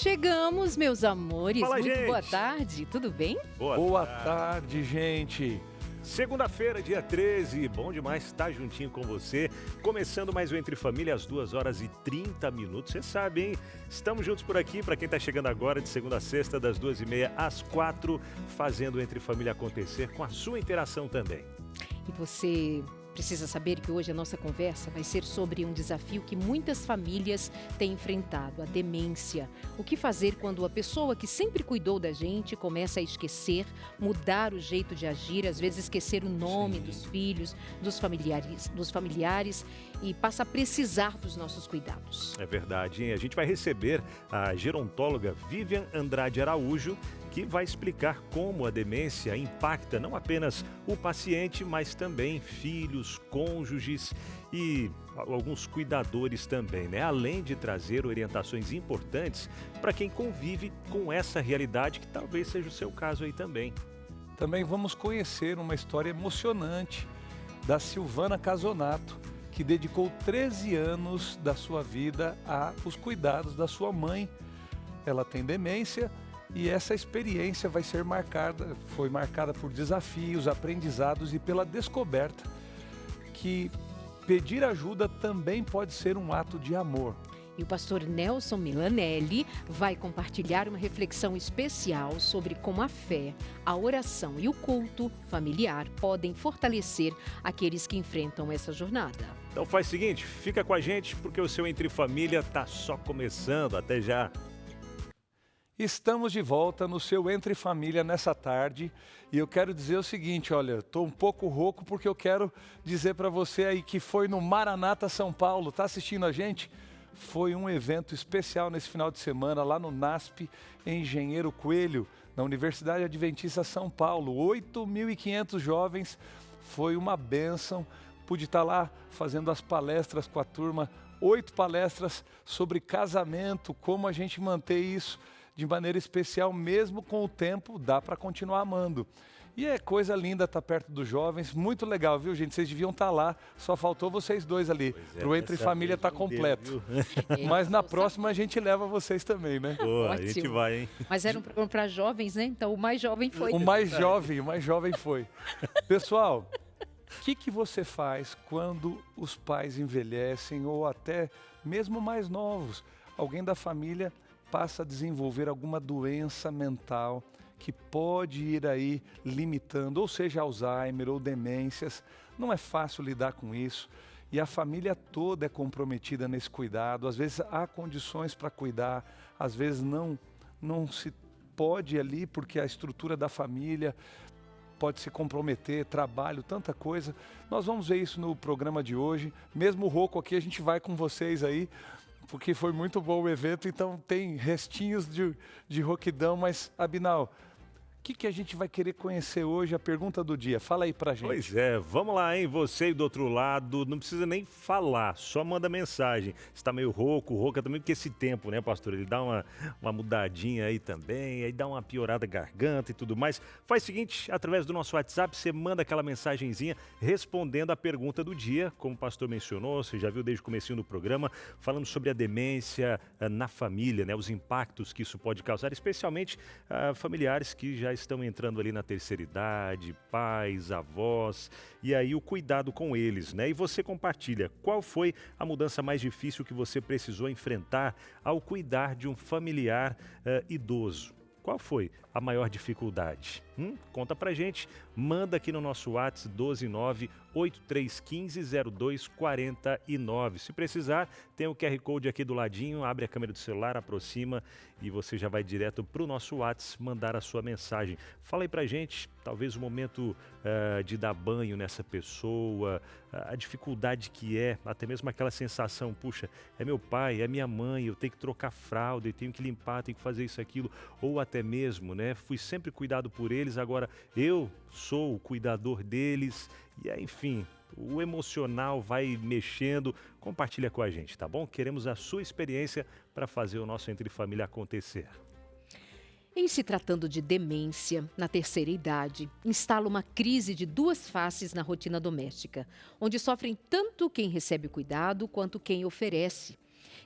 Chegamos, meus amores. Fala, Muito gente. boa tarde. Tudo bem? Boa tarde, gente. Segunda-feira, dia 13, bom demais estar juntinho com você. Começando mais um Entre Família às 2h30. Você sabe, hein? Estamos juntos por aqui, para quem está chegando agora, de segunda a sexta, das 2h30 às 4h, fazendo o Entre Família acontecer com a sua interação também. E você precisa saber que hoje a nossa conversa vai ser sobre um desafio que muitas famílias têm enfrentado, a demência. O que fazer quando a pessoa que sempre cuidou da gente começa a esquecer, mudar o jeito de agir, às vezes esquecer o nome dos filhos, dos familiares e passa a precisar dos nossos cuidados. É verdade, hein? A gente vai receber a gerontóloga Vivian Andrade Araújo, que vai explicar como a demência impacta não apenas o paciente, mas também filhos, cônjuges e alguns cuidadores também, né? Além de trazer orientações importantes para quem convive com essa realidade, que talvez seja o seu caso aí também. Também vamos conhecer uma história emocionante da Silvana Casonato, que dedicou 13 anos da sua vida aos cuidados da sua mãe. Ela tem demência e essa experiência foi marcada por desafios, aprendizados e pela descoberta que pedir ajuda também pode ser um ato de amor. E o pastor Nelson Milanelli vai compartilhar uma reflexão especial sobre como a fé, a oração e o culto familiar podem fortalecer aqueles que enfrentam essa jornada. Então faz o seguinte, fica com a gente porque o seu Entre Família tá só começando. Até já! Estamos de volta no seu Entre Família nessa tarde e eu quero dizer o seguinte, olha, estou um pouco rouco porque eu quero dizer para você aí que foi no Maranata São Paulo, tá assistindo a gente? Foi um evento especial nesse final de semana lá no NASP, em Engenheiro Coelho, na Universidade Adventista São Paulo. 8.500 jovens, foi uma bênção. Pude estar lá fazendo as palestras com a turma, 8 palestras sobre casamento, como a gente manter isso de maneira especial, mesmo com o tempo, dá para continuar amando. E é coisa linda estar perto dos jovens, muito legal, viu, gente? Vocês deviam estar lá, só faltou vocês dois ali, para o Entre Família estar completo. Mas na próxima a gente leva vocês também, né? Boa, a gente vai, hein? Mas era um programa para jovens, né? Então o mais jovem foi. O mais jovem foi. Pessoal, o que você faz quando os pais envelhecem ou até mesmo mais novos? Alguém da família passa a desenvolver alguma doença mental que pode ir aí limitando, ou seja, Alzheimer ou demências. Não é fácil lidar com isso e a família toda é comprometida nesse cuidado. Às vezes há condições para cuidar, às vezes não se pode ali porque a estrutura da família pode se comprometer, trabalho, tanta coisa. Nós vamos ver isso no programa de hoje. Mesmo rouco aqui, a gente vai com vocês aí, porque foi muito bom o evento, então tem restinhos de roquidão, mas, Abinal, o que a gente vai querer conhecer hoje? A pergunta do dia, fala aí pra gente. Pois é, vamos lá, hein? Você aí do outro lado, não precisa nem falar, só manda mensagem. Você tá meio rouca também, porque esse tempo, né, pastor? Ele dá uma mudadinha aí também, aí dá uma piorada garganta e tudo mais. Faz o seguinte, através do nosso WhatsApp, você manda aquela mensagenzinha respondendo a pergunta do dia, como o pastor mencionou, você já viu desde o comecinho do programa, falando sobre a demência na família, né? Os impactos que isso pode causar, especialmente familiares que já estão entrando ali na terceira idade, pais, avós, e aí o cuidado com eles, né? E você compartilha qual foi a mudança mais difícil que você precisou enfrentar ao cuidar de um familiar idoso. Qual foi a maior dificuldade? Conta pra gente, manda aqui no nosso WhatsApp 12983150249. Se precisar, tem o QR Code aqui do ladinho, abre a câmera do celular, aproxima e você já vai direto pro nosso WhatsApp mandar a sua mensagem. Fala aí pra gente, talvez o momento de dar banho nessa pessoa, a dificuldade que é, até mesmo aquela sensação, puxa, é meu pai, é minha mãe, eu tenho que trocar fralda, eu tenho que limpar, tenho que fazer isso, aquilo, ou até mesmo, né, fui sempre cuidado por eles, agora eu sou o cuidador deles, e aí, enfim, o emocional vai mexendo. Compartilha com a gente, tá bom? Queremos a sua experiência para fazer o nosso Entre Família acontecer. Em se tratando de demência na terceira idade, instala uma crise de duas faces na rotina doméstica, onde sofrem tanto quem recebe o cuidado quanto quem oferece.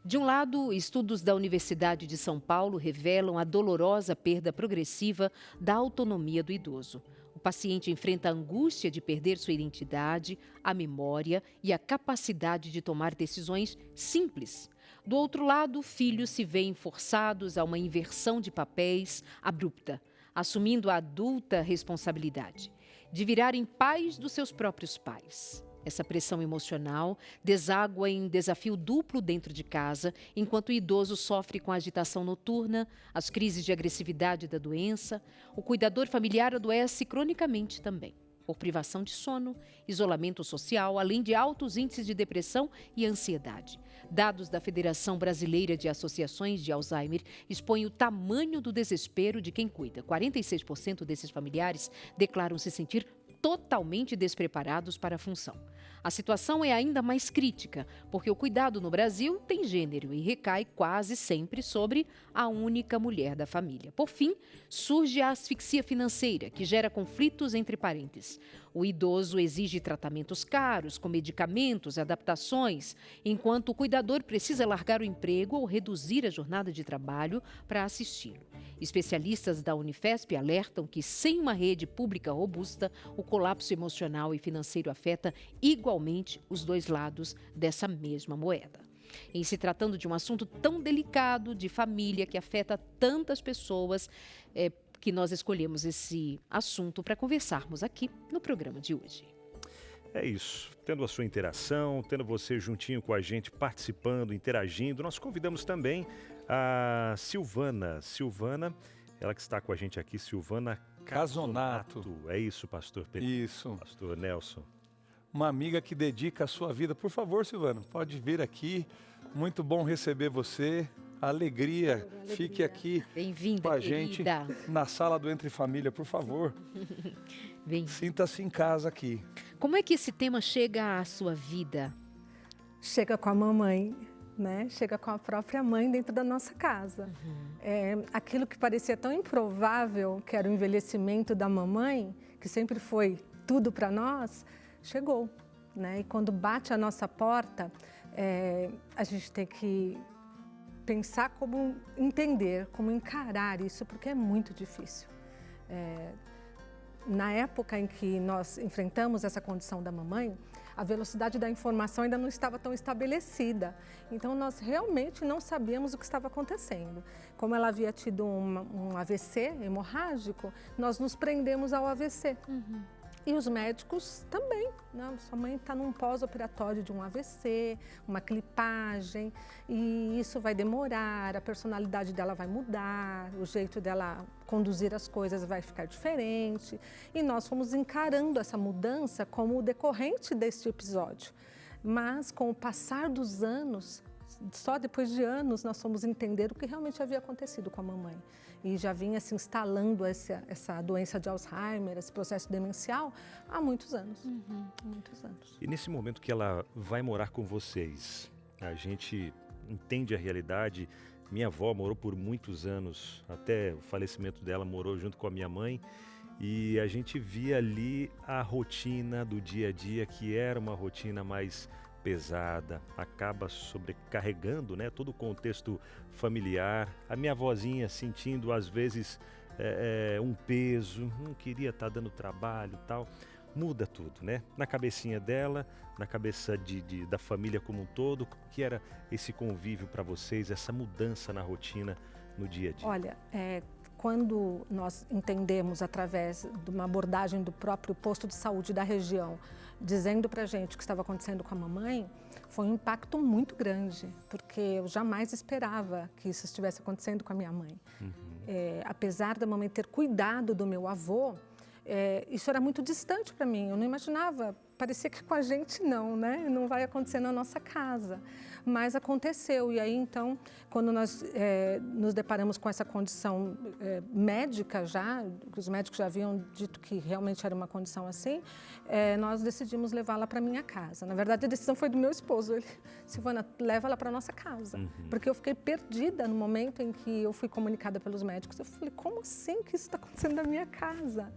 De um lado, estudos da Universidade de São Paulo revelam a dolorosa perda progressiva da autonomia do idoso. O paciente enfrenta a angústia de perder sua identidade, a memória e a capacidade de tomar decisões simples. Do outro lado, filhos se veem forçados a uma inversão de papéis abrupta, assumindo a adulta responsabilidade de virarem pais dos seus próprios pais. Essa pressão emocional deságua em desafio duplo dentro de casa, enquanto o idoso sofre com a agitação noturna, as crises de agressividade da doença. O cuidador familiar adoece cronicamente também, por privação de sono, isolamento social, além de altos índices de depressão e ansiedade. Dados da Federação Brasileira de Associações de Alzheimer expõem o tamanho do desespero de quem cuida. 46% desses familiares declaram se sentir totalmente despreparados para a função. A situação é ainda mais crítica, porque o cuidado no Brasil tem gênero e recai quase sempre sobre a única mulher da família. Por fim, surge a asfixia financeira, que gera conflitos entre parentes. O idoso exige tratamentos caros, com medicamentos, adaptações, enquanto o cuidador precisa largar o emprego ou reduzir a jornada de trabalho para assisti-lo. Especialistas da Unifesp alertam que, sem uma rede pública robusta, o colapso emocional e financeiro afeta igualmente os dois lados dessa mesma moeda. Em se tratando de um assunto tão delicado, de família, que afeta tantas pessoas, que nós escolhemos esse assunto para conversarmos aqui no programa de hoje. É isso, tendo a sua interação, tendo você juntinho com a gente, participando, interagindo. Nós convidamos também a Silvana. Silvana, ela que está com a gente aqui, Silvana Casonato. É isso, pastor Pedro? Isso. Pastor Nelson. Uma amiga que dedica a sua vida. Por favor, Silvana, pode vir aqui. Muito bom receber você. Alegria. Fique aqui Bem-vinda, com a querida. gente na sala do Entre Família, por favor. Sinta-se em casa aqui. Como é que esse tema chega à sua vida? Chega com a mamãe, né? Chega com a própria mãe dentro da nossa casa. Aquilo que parecia tão improvável, que era o envelhecimento da mamãe, que sempre foi tudo para nós, chegou, né? E quando bate a nossa porta, a gente tem que pensar como entender, como encarar isso, porque é muito difícil. Na época em que nós enfrentamos essa condição da mamãe, a velocidade da informação ainda não estava tão estabelecida. Então, nós realmente não sabíamos o que estava acontecendo. Como ela havia tido um AVC hemorrágico, nós nos prendemos ao AVC. E os médicos também, né? Sua mãe está num pós-operatório de um AVC, uma clipagem, e isso vai demorar, a personalidade dela vai mudar, o jeito dela conduzir as coisas vai ficar diferente. E nós fomos encarando essa mudança como decorrente deste episódio. Mas com o passar dos anos, só depois de anos, nós fomos entender o que realmente havia acontecido com a mamãe. E já vinha se instalando essa doença de Alzheimer, esse processo demencial, há muitos anos. Muitos anos. E nesse momento que ela vai morar com vocês, a gente entende a realidade. Minha avó morou por muitos anos, até o falecimento dela morou junto com a minha mãe. E a gente via ali a rotina do dia a dia, que era uma rotina mais pesada, acaba sobrecarregando, né, todo o contexto familiar. A minha avózinha sentindo às vezes um peso, não queria estar dando trabalho e tal. Muda tudo, né? Na cabecinha dela, na cabeça da família como um todo. Que era esse convívio para vocês, essa mudança na rotina no dia a dia? Olha, quando nós entendemos através de uma abordagem do próprio posto de saúde da região, dizendo para a gente o que estava acontecendo com a mamãe, foi um impacto muito grande, porque eu jamais esperava que isso estivesse acontecendo com a minha mãe. Apesar da mamãe ter cuidado do meu avô, isso era muito distante para mim, eu não imaginava, parecia que com a gente não, né? Não vai acontecer na nossa casa, mas aconteceu. E aí então, quando nós nos deparamos com essa condição médica já, os médicos já haviam dito que realmente era uma condição assim, nós decidimos levá-la para minha casa. Na verdade, a decisão foi do meu esposo. Ele, Silvana, leva ela para nossa casa, porque eu fiquei perdida no momento em que eu fui comunicada pelos médicos. Eu falei, como assim que isso está acontecendo na minha casa?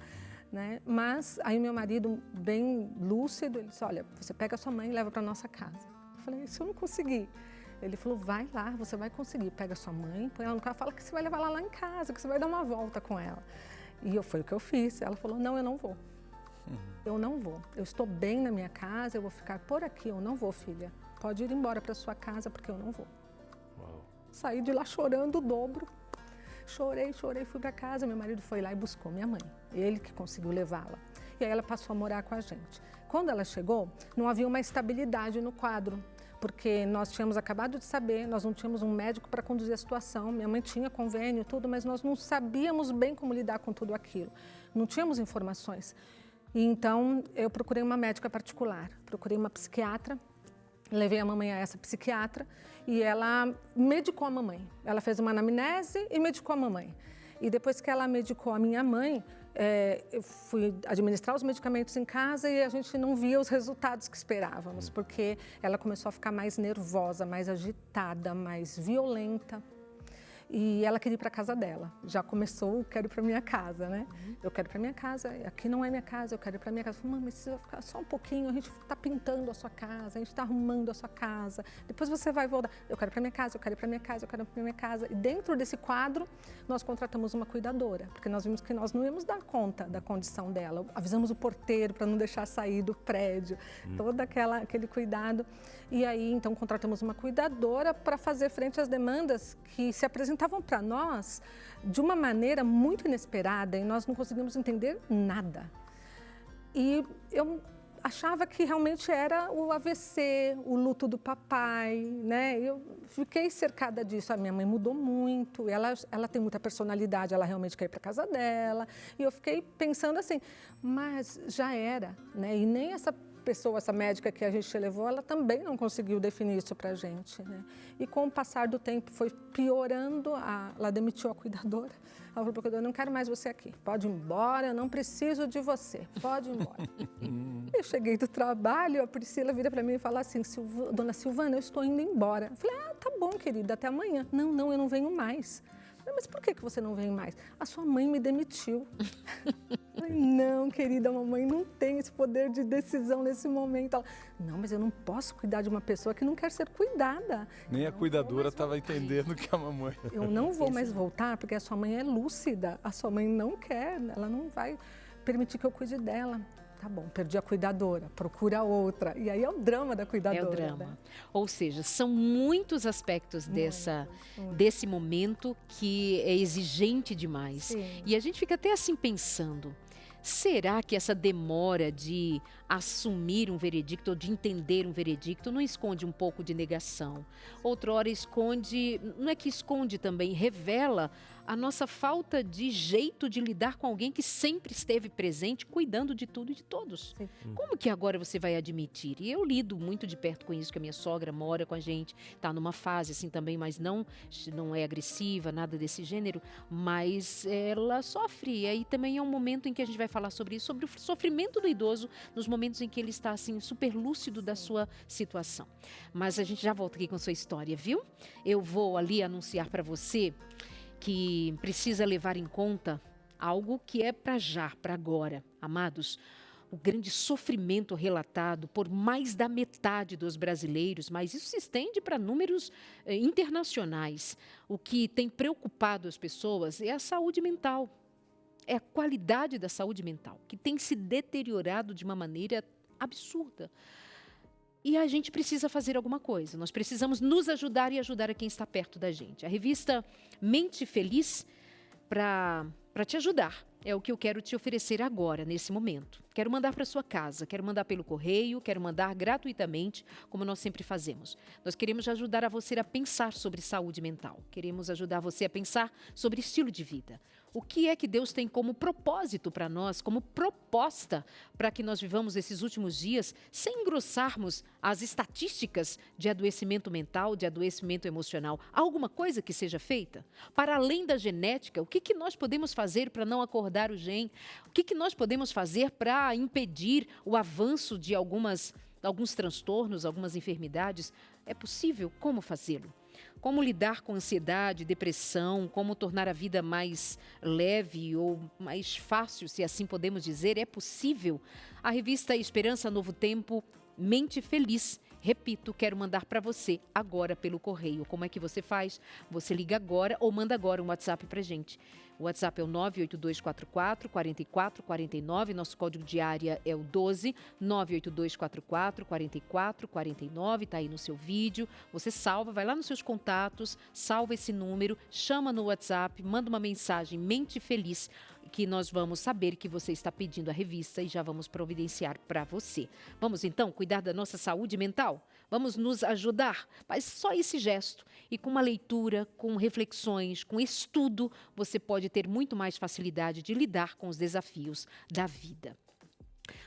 Né? Mas aí meu marido, bem lúcido, ele disse, olha, você pega a sua mãe e leva para nossa casa. Eu falei, isso eu não consegui. Ele falou, vai lá, você vai conseguir. Pega sua mãe, põe ela no carro, fala que você vai levar ela lá em casa, que você vai dar uma volta com ela. E foi o que eu fiz. Ela falou, não, eu não vou. Eu não vou. Eu estou bem na minha casa, eu vou ficar por aqui. Eu não vou, filha. Pode ir embora para sua casa, porque eu não vou. Uau. Saí de lá chorando o dobro. Chorei, fui para casa. Meu marido foi lá e buscou minha mãe. Ele que conseguiu levá-la. E aí ela passou a morar com a gente. Quando ela chegou, não havia uma estabilidade no quadro, porque nós tínhamos acabado de saber, nós não tínhamos um médico para conduzir a situação. Minha mãe tinha convênio e tudo, mas nós não sabíamos bem como lidar com tudo aquilo. Não tínhamos informações. E então eu procurei uma médica particular, procurei uma psiquiatra, levei a mamãe a essa psiquiatra e ela medicou a mamãe. Ela fez uma anamnese e medicou a mamãe. E depois que ela medicou a minha mãe, eu fui administrar os medicamentos em casa e a gente não via os resultados que esperávamos, porque ela começou a ficar mais nervosa, mais agitada, mais violenta. E ela queria ir para a casa dela. Já começou, eu quero ir para minha casa, né? Eu quero ir para minha casa, aqui não é minha casa, eu quero ir para minha casa. Eu falei, mãe, mas você vai ficar só um pouquinho, a gente está pintando a sua casa, a gente está arrumando a sua casa, depois você vai voltar. Eu quero ir para minha casa, eu quero ir para minha casa, eu quero ir para minha casa. E dentro desse quadro, nós contratamos uma cuidadora, porque nós vimos que nós não íamos dar conta da condição dela. Avisamos o porteiro para não deixar sair do prédio, todo aquele cuidado. E aí, então, contratamos uma cuidadora para fazer frente às demandas que se apresentavam para nós de uma maneira muito inesperada e nós não conseguimos entender nada. E eu achava que realmente era o AVC, o luto do papai, né? Eu fiquei cercada disso. A minha mãe mudou muito, ela tem muita personalidade, ela realmente quer ir para casa dela. E eu fiquei pensando assim, mas já era, né? E nem essa pessoa, essa médica que a gente levou, ela também não conseguiu definir isso para a gente, né? E com o passar do tempo foi piorando, ela demitiu a cuidadora. Ela falou para a cuidadora, não quero mais você aqui, pode ir embora, eu não preciso de você, pode ir embora. Eu cheguei do trabalho, a Priscila vira para mim e fala assim, dona Silvana, eu estou indo embora. Eu falei, tá bom, querida, até amanhã. Não, eu não venho mais. Mas por que você não vem mais? A sua mãe me demitiu. Falei, não, querida, a mamãe não tem esse poder de decisão nesse momento. Ela, não, mas eu não posso cuidar de uma pessoa que não quer ser cuidada. Nem a cuidadora estava entendendo que a mamãe... Eu não vou mais voltar porque a sua mãe é lúcida. A sua mãe não quer, ela não vai permitir que eu cuide dela. Tá bom, perdi a cuidadora, procura outra. E aí é o drama da cuidadora. É o drama. Né? Ou seja, são muitos aspectos desse momento que é exigente demais. Sim. E a gente fica até assim pensando, será que essa demora de assumir um veredicto ou de entender um veredicto não esconde um pouco de negação? Outrora esconde, não é que esconde também, revela a nossa falta de jeito de lidar com alguém que sempre esteve presente, cuidando de tudo e de todos. Sim. Como que agora você vai admitir? E eu lido muito de perto com isso, que a minha sogra mora com a gente, está numa fase assim também, mas não é agressiva, nada desse gênero, mas ela sofre. E aí também é um momento em que a gente vai falar sobre isso, sobre o sofrimento do idoso, nos momentos em que ele está assim super lúcido da sua situação. Mas a gente já volta aqui com a sua história, viu? Eu vou ali anunciar para você que precisa levar em conta algo que é para já, para agora. Amados, o grande sofrimento relatado por mais da metade dos brasileiros, mas isso se estende para números internacionais. O que tem preocupado as pessoas é a saúde mental, é a qualidade da saúde mental, que tem se deteriorado de uma maneira absurda. E a gente precisa fazer alguma coisa, nós precisamos nos ajudar e ajudar a quem está perto da gente. A revista Mente Feliz, para te ajudar, é o que eu quero te oferecer agora, nesse momento. Quero mandar para sua casa, quero mandar pelo correio, quero mandar gratuitamente, como nós sempre fazemos. Nós queremos ajudar a você a pensar sobre saúde mental, queremos ajudar você a pensar sobre estilo de vida. O que é que Deus tem como propósito para nós, como proposta para que nós vivamos esses últimos dias sem engrossarmos as estatísticas de adoecimento mental, de adoecimento emocional? Há alguma coisa que seja feita? Para além da genética, o que nós podemos fazer para não acordar o gene? O que nós podemos fazer para impedir o avanço de alguns transtornos, algumas enfermidades? É possível? Como fazê-lo? Como lidar com ansiedade, depressão, como tornar a vida mais leve ou mais fácil, se assim podemos dizer, é possível. A revista Esperança Novo Tempo, Mente Feliz, Repito, quero mandar para você agora pelo correio. Como é que você faz? Você liga agora ou manda agora um WhatsApp para gente. O WhatsApp é o 98244-4449, nosso código de área é o 12 98244-4449, está aí no seu vídeo. Você salva, vai lá nos seus contatos, salva esse número, chama no WhatsApp, manda uma mensagem, mente feliz, que nós vamos saber que você está pedindo a revista e já vamos providenciar para você. Vamos então cuidar da nossa saúde mental? Vamos nos ajudar? Mas só esse gesto e com uma leitura, com reflexões, com estudo, você pode ter muito mais facilidade de lidar com os desafios da vida.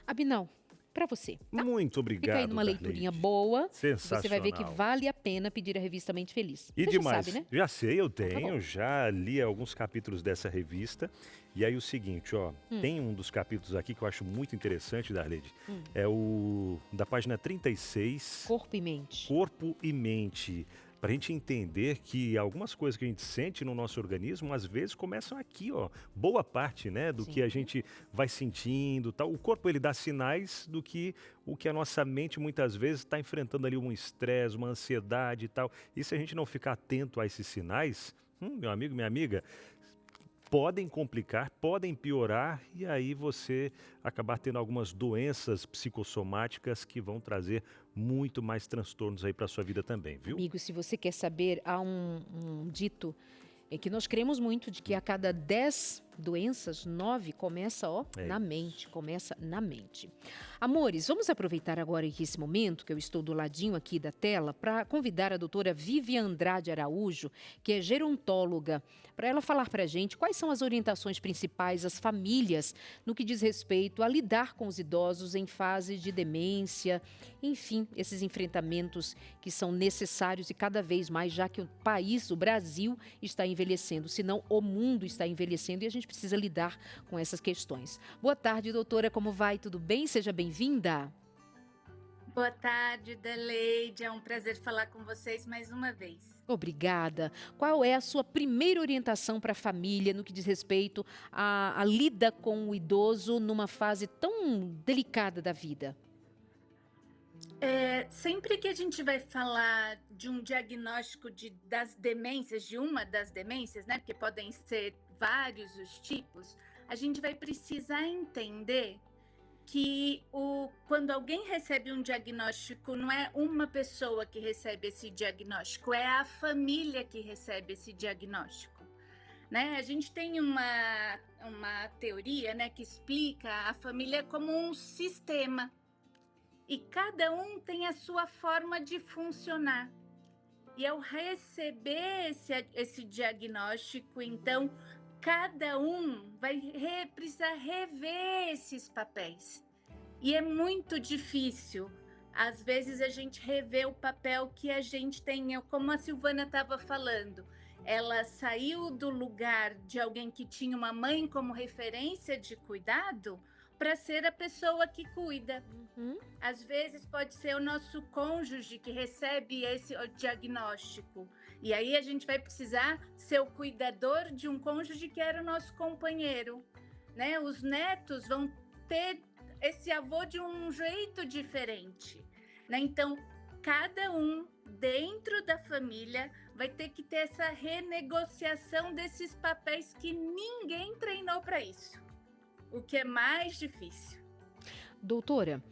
Abinão, para você. Tá? Muito obrigado, Fica aí numa leiturinha boa. Sensacional. Você vai ver que vale a pena pedir a revista Mente Feliz. E você demais, já sabe, né? já sei, eu Tá tenho, bom. já li alguns capítulos dessa revista. E aí o seguinte, ó, tem um dos capítulos aqui que eu acho muito interessante, Darlede. É o da página 36, Corpo e Mente. Corpo e Mente. Para a gente entender que algumas coisas que a gente sente no nosso organismo, às vezes começam aqui, ó. Boa parte, né, do Sim. que a gente vai sentindo, tal. O corpo, ele dá sinais do que o que a nossa mente muitas vezes está enfrentando ali um estresse, uma ansiedade e tal. E se a gente não ficar atento a esses sinais, meu amigo, minha amiga, podem complicar, podem piorar e aí você acabar tendo algumas doenças psicossomáticas que vão trazer muito mais transtornos aí para sua vida também, viu? Amigo, se você quer saber, há um dito que nós cremos muito de que a cada 10 doenças, 9 começa, na mente, começa na mente. Amores, vamos aproveitar agora esse momento, que eu estou do ladinho aqui da tela, para convidar a doutora Vivian Andrade Araújo, que é gerontóloga, para ela falar para a gente quais são as orientações principais às famílias no que diz respeito a lidar com os idosos em fase de demência, enfim, esses enfrentamentos que são necessários e cada vez mais, já que o país, o Brasil, está envelhecendo, senão o mundo está envelhecendo e a gente precisa lidar com essas questões. Boa tarde, doutora, como vai? Tudo bem? Seja bem-vinda. Boa tarde, Deleide. É um prazer falar com vocês mais uma vez. Obrigada. Qual é a sua primeira orientação para a família no que diz respeito à lida com o idoso numa fase tão delicada da vida? Sempre que a gente vai falar de um diagnóstico das demências, de uma das demências, né? Porque podem ser vários os tipos, a gente vai precisar entender que quando alguém recebe um diagnóstico, não é uma pessoa que recebe esse diagnóstico, é a família que recebe esse diagnóstico. Né? A gente tem uma teoria, né, que explica a família como um sistema. E cada um tem a sua forma de funcionar. E ao receber esse diagnóstico, então, cada um vai precisar rever esses papéis. E é muito difícil, às vezes, a gente rever o papel que a gente tem. Como a Silvana estava falando, ela saiu do lugar de alguém que tinha uma mãe como referência de cuidado para ser a pessoa que cuida. Às vezes pode ser o nosso cônjuge que recebe esse diagnóstico. E aí a gente vai precisar ser o cuidador de um cônjuge que era o nosso companheiro. Né? Os netos vão ter esse avô de um jeito diferente. Né? Então, cada um dentro da família vai ter que ter essa renegociação desses papéis que ninguém treinou para isso. O que é mais difícil. Doutora,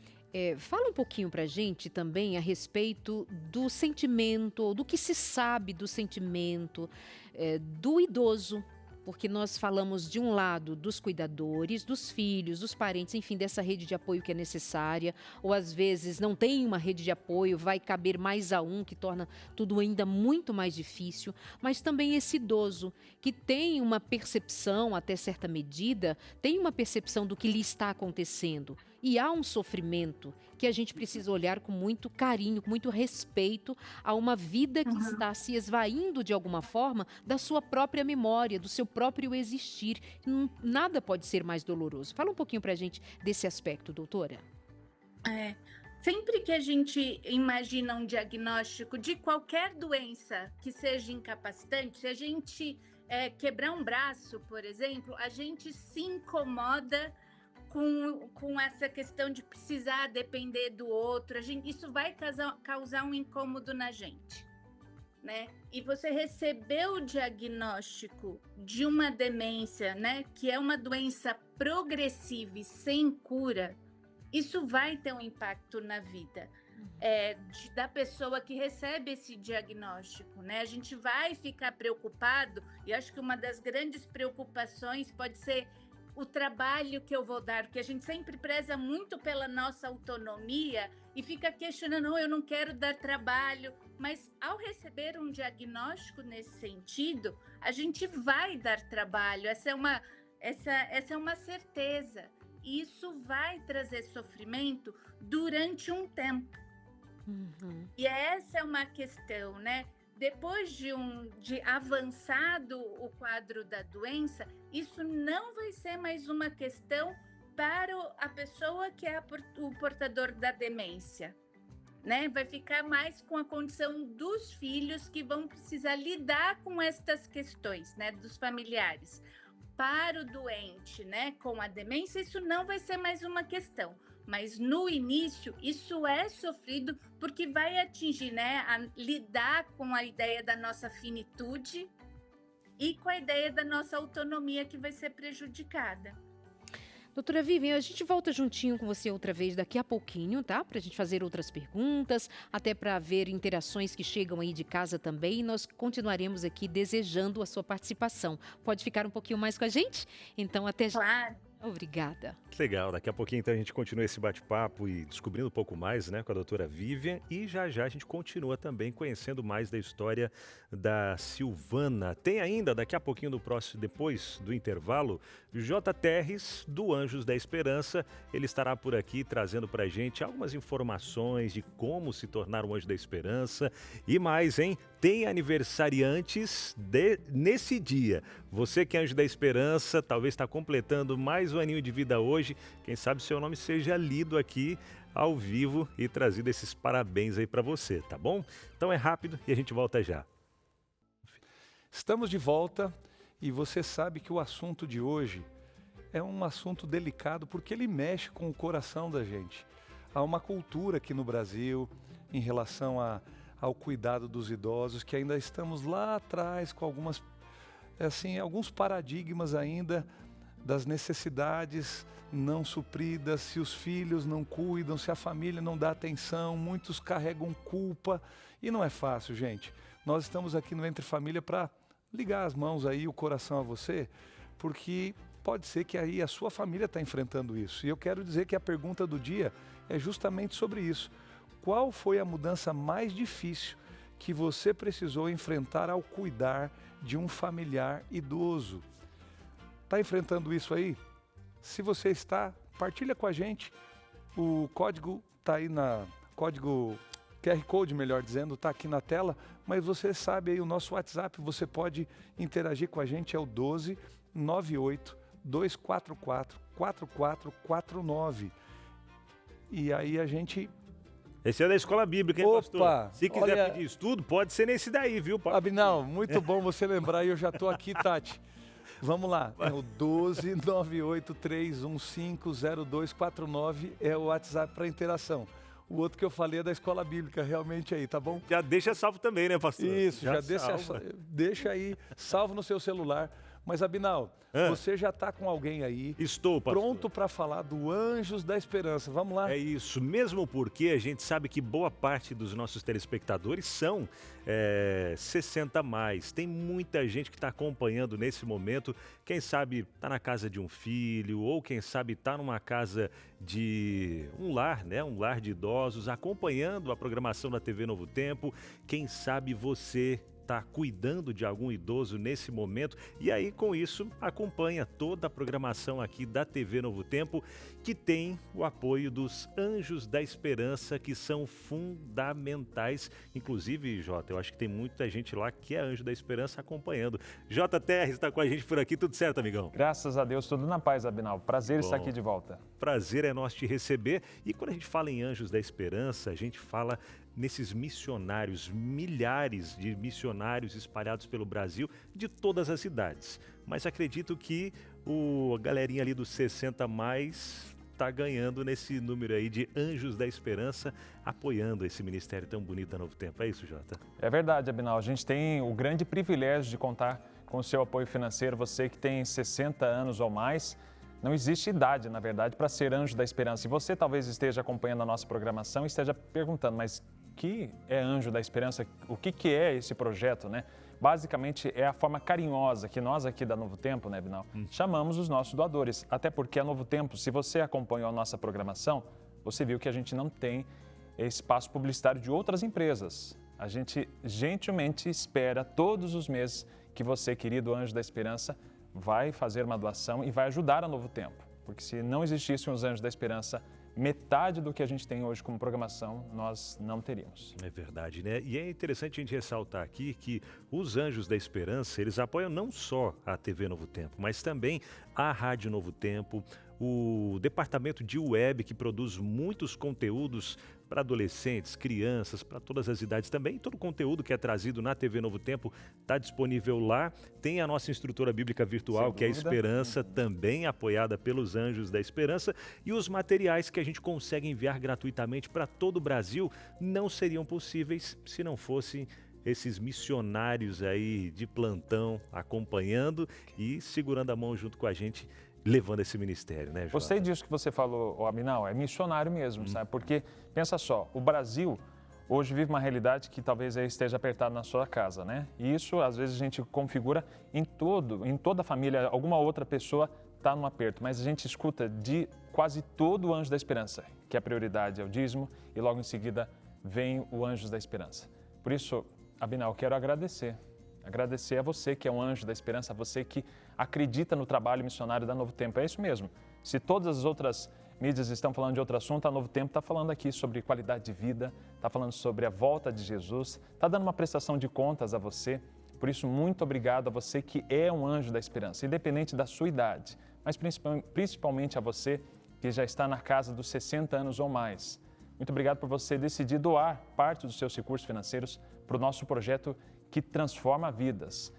fala um pouquinho pra gente também a respeito do sentimento, ou do que se sabe do sentimento do idoso, porque nós falamos de um lado dos cuidadores, dos filhos, dos parentes, enfim, dessa rede de apoio que é necessária, ou às vezes não tem uma rede de apoio, vai caber mais a um, que torna tudo ainda muito mais difícil, mas também esse idoso que tem uma percepção, até certa medida, tem uma percepção do que lhe está acontecendo. E há um sofrimento que a gente precisa olhar com muito carinho, com muito respeito a uma vida que está se esvaindo de alguma forma da sua própria memória, do seu próprio existir. Nada pode ser mais doloroso. Fala um pouquinho pra gente desse aspecto, doutora. Sempre que a gente imagina um diagnóstico de qualquer doença que seja incapacitante, se a gente quebrar um braço, por exemplo, a gente se incomoda com essa questão de precisar depender do outro, isso vai causar um incômodo na gente, né? E você receber o diagnóstico de uma demência, né, que é uma doença progressiva e sem cura, isso vai ter um impacto na vida da pessoa que recebe esse diagnóstico, né? A gente vai ficar preocupado, e acho que uma das grandes preocupações pode ser o trabalho que eu vou dar, porque a gente sempre preza muito pela nossa autonomia e fica questionando, não, eu não quero dar trabalho, mas ao receber um diagnóstico nesse sentido, a gente vai dar trabalho, essa é uma certeza, e isso vai trazer sofrimento durante um tempo. E essa é uma questão, né? Depois de avançado o quadro da doença, isso não vai ser mais uma questão para a pessoa que é o portador da demência, né? Vai ficar mais com a condição dos filhos que vão precisar lidar com estas questões, né? Dos familiares. Para o doente, né? Com a demência, isso não vai ser mais uma questão. Mas no início, isso é sofrido porque vai atingir, né, a lidar com a ideia da nossa finitude e com a ideia da nossa autonomia que vai ser prejudicada. Doutora Vivian, a gente volta juntinho com você outra vez daqui a pouquinho, tá? Para a gente fazer outras perguntas, até para ver interações que chegam aí de casa também. E nós continuaremos aqui desejando a sua participação. Pode ficar um pouquinho mais com a gente? Então, até já. Claro. Obrigada. Legal, daqui a pouquinho então a gente continua esse bate-papo e descobrindo um pouco mais, né, com a doutora Vivian, e já a gente continua também conhecendo mais da história da Silvana. Tem ainda, daqui a pouquinho depois do intervalo, J. Terres, do Anjos da Esperança. Ele estará por aqui trazendo pra gente algumas informações de como se tornar um Anjo da Esperança e mais, hein? Tem aniversariantes nesse dia. Você que é Anjo da Esperança, talvez está completando mais um aninho de vida hoje. Quem sabe seu nome seja lido aqui ao vivo e trazido esses parabéns aí para você, tá bom? Então é rápido e a gente volta já. Estamos de volta e você sabe que o assunto de hoje é um assunto delicado porque ele mexe com o coração da gente. Há uma cultura aqui no Brasil em relação ao cuidado dos idosos, que ainda estamos lá atrás com alguns paradigmas ainda das necessidades não supridas, se os filhos não cuidam, se a família não dá atenção, muitos carregam culpa e não é fácil, gente. Nós estamos aqui no Entre Família para ligar as mãos aí, o coração a você, porque pode ser que aí a sua família está enfrentando isso. E eu quero dizer que a pergunta do dia é justamente sobre isso. Qual foi a mudança mais difícil que você precisou enfrentar ao cuidar de um familiar idoso? Está enfrentando isso aí? Se você está, partilha com a gente. O código está aí código QR Code, melhor dizendo, está aqui na tela, mas você sabe aí o nosso WhatsApp, você pode interagir com a gente, é o 12 98 244 4449. E aí a gente... Esse é da Escola Bíblica, hein, pastor? Se quiser pedir estudo, pode ser nesse daí, viu? Abinal, muito bom você lembrar e eu já estou aqui, Tati. Vamos lá, é o 12 98 315 0249 é o WhatsApp para interação. O outro que eu falei é da Escola Bíblica, realmente aí, tá bom? Já deixa salvo também, né, pastor? Isso, já deixa aí, salvo no seu celular. Mas, Abinal, você já está com alguém aí. Estou, pastor. Pronto para falar do Anjos da Esperança. Vamos lá? É isso, mesmo porque a gente sabe que boa parte dos nossos telespectadores são 60 a mais. Tem muita gente que está acompanhando nesse momento. Quem sabe está na casa de um filho, ou quem sabe está numa casa de um lar, né? Um lar de idosos, acompanhando a programação da TV Novo Tempo. Quem sabe você está cuidando de algum idoso nesse momento e aí com isso acompanha toda a programação aqui da TV Novo Tempo, que tem o apoio dos Anjos da Esperança, que são fundamentais. Inclusive, Jota, eu acho que tem muita gente lá que é Anjo da Esperança acompanhando. J. Terres está com a gente por aqui, tudo certo, amigão? Graças a Deus, tudo na paz, Abinal. Prazer estar aqui de volta. Prazer é nosso te receber. E quando a gente fala em Anjos da Esperança, a gente fala nesses missionários, milhares de missionários espalhados pelo Brasil, de todas as cidades. Mas acredito que a galerinha ali dos 60 mais está ganhando nesse número aí de Anjos da Esperança, apoiando esse ministério tão bonito da Novo Tempo. É isso, Jota? É verdade, Abinal. A gente tem o grande privilégio de contar com o seu apoio financeiro. Você que tem 60 anos ou mais, não existe idade, na verdade, para ser Anjo da Esperança. E você talvez esteja acompanhando a nossa programação e esteja perguntando, mas o que é Anjo da Esperança? O que é esse projeto, né? Basicamente, é a forma carinhosa que nós aqui da Novo Tempo, né, Binal, chamamos os nossos doadores. Até porque a Novo Tempo, se você acompanhou a nossa programação, você viu que a gente não tem espaço publicitário de outras empresas. A gente gentilmente espera todos os meses que você, querido Anjo da Esperança, vai fazer uma doação e vai ajudar a Novo Tempo. Porque se não existissem os Anjos da Esperança, metade do que a gente tem hoje como programação, nós não teríamos. É verdade, né? E é interessante a gente ressaltar aqui que os Anjos da Esperança, eles apoiam não só a TV Novo Tempo, mas também a Rádio Novo Tempo, o departamento de web que produz muitos conteúdos para adolescentes, crianças, para todas as idades também. Todo o conteúdo que é trazido na TV Novo Tempo está disponível lá. Tem a nossa instrutora bíblica virtual, que é a Esperança, também apoiada pelos Anjos da Esperança. E os materiais que a gente consegue enviar gratuitamente para todo o Brasil não seriam possíveis se não fossem esses missionários aí de plantão acompanhando e segurando a mão junto com a gente, levando esse ministério, né, Jota? Gostei disso que você falou, Abinal, é missionário mesmo, sabe? Porque, pensa só, o Brasil hoje vive uma realidade que talvez aí esteja apertado na sua casa, né? E isso, às vezes, a gente configura em toda a família, alguma outra pessoa está num aperto, mas a gente escuta de quase todo o Anjo da Esperança, que a prioridade é o dízimo e logo em seguida vem o Anjos da Esperança. Por isso, Abinal, quero agradecer a você que é um Anjo da Esperança, a você que acredita no trabalho missionário da Novo Tempo. É isso mesmo. Se todas as outras mídias estão falando de outro assunto, a Novo Tempo está falando aqui sobre qualidade de vida, está falando sobre a volta de Jesus, está dando uma prestação de contas a você. Por isso, muito obrigado a você que é um Anjo da Esperança, independente da sua idade, mas principalmente a você que já está na casa dos 60 anos ou mais. Muito obrigado por você decidir doar parte dos seus recursos financeiros para o nosso projeto que transforma vidas.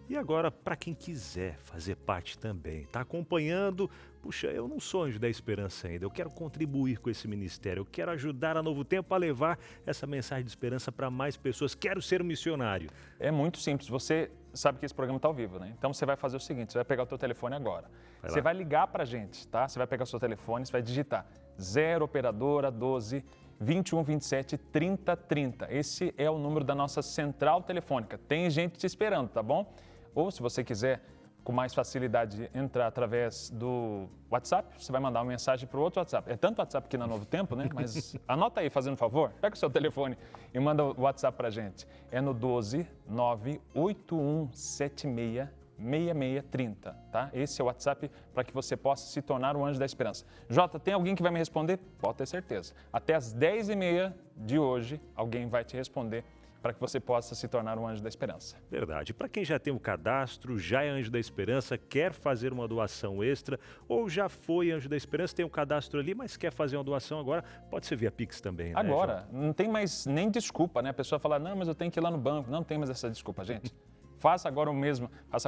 E agora, para quem quiser fazer parte também, está acompanhando, puxa, eu não sou Anjo da Esperança ainda, eu quero contribuir com esse ministério, eu quero ajudar a Novo Tempo a levar essa mensagem de esperança para mais pessoas, quero ser um missionário. É muito simples, você sabe que esse programa está ao vivo, né? Então você vai fazer o seguinte, você vai pegar o teu telefone agora, você vai ligar para a gente, tá? Você vai pegar o seu telefone, você vai digitar 0 operadora 12 21 27 30 30. Esse é o número da nossa central telefônica. Tem gente te esperando, tá bom? Ou se você quiser com mais facilidade entrar através do WhatsApp, você vai mandar uma mensagem para o outro WhatsApp. É tanto WhatsApp aqui na Novo Tempo, né? Mas anota aí, fazendo um favor, pega o seu telefone e manda o WhatsApp para a gente. É no 12 98176 6630, tá? Esse é o WhatsApp para que você possa se tornar um Anjo da Esperança. Jota, tem alguém que vai me responder? Pode ter certeza. Até às 10h30 de hoje, alguém vai te responder para que você possa se tornar um Anjo da Esperança. Verdade. Para quem já tem o cadastro, já é Anjo da Esperança, quer fazer uma doação extra, ou já foi Anjo da Esperança, tem o cadastro ali, mas quer fazer uma doação agora, pode ser via Pix também, né? Agora, não tem mais nem desculpa, né? A pessoa fala, não, mas eu tenho que ir lá no banco. Não tem mais essa desculpa, gente. Faça agora mesmo a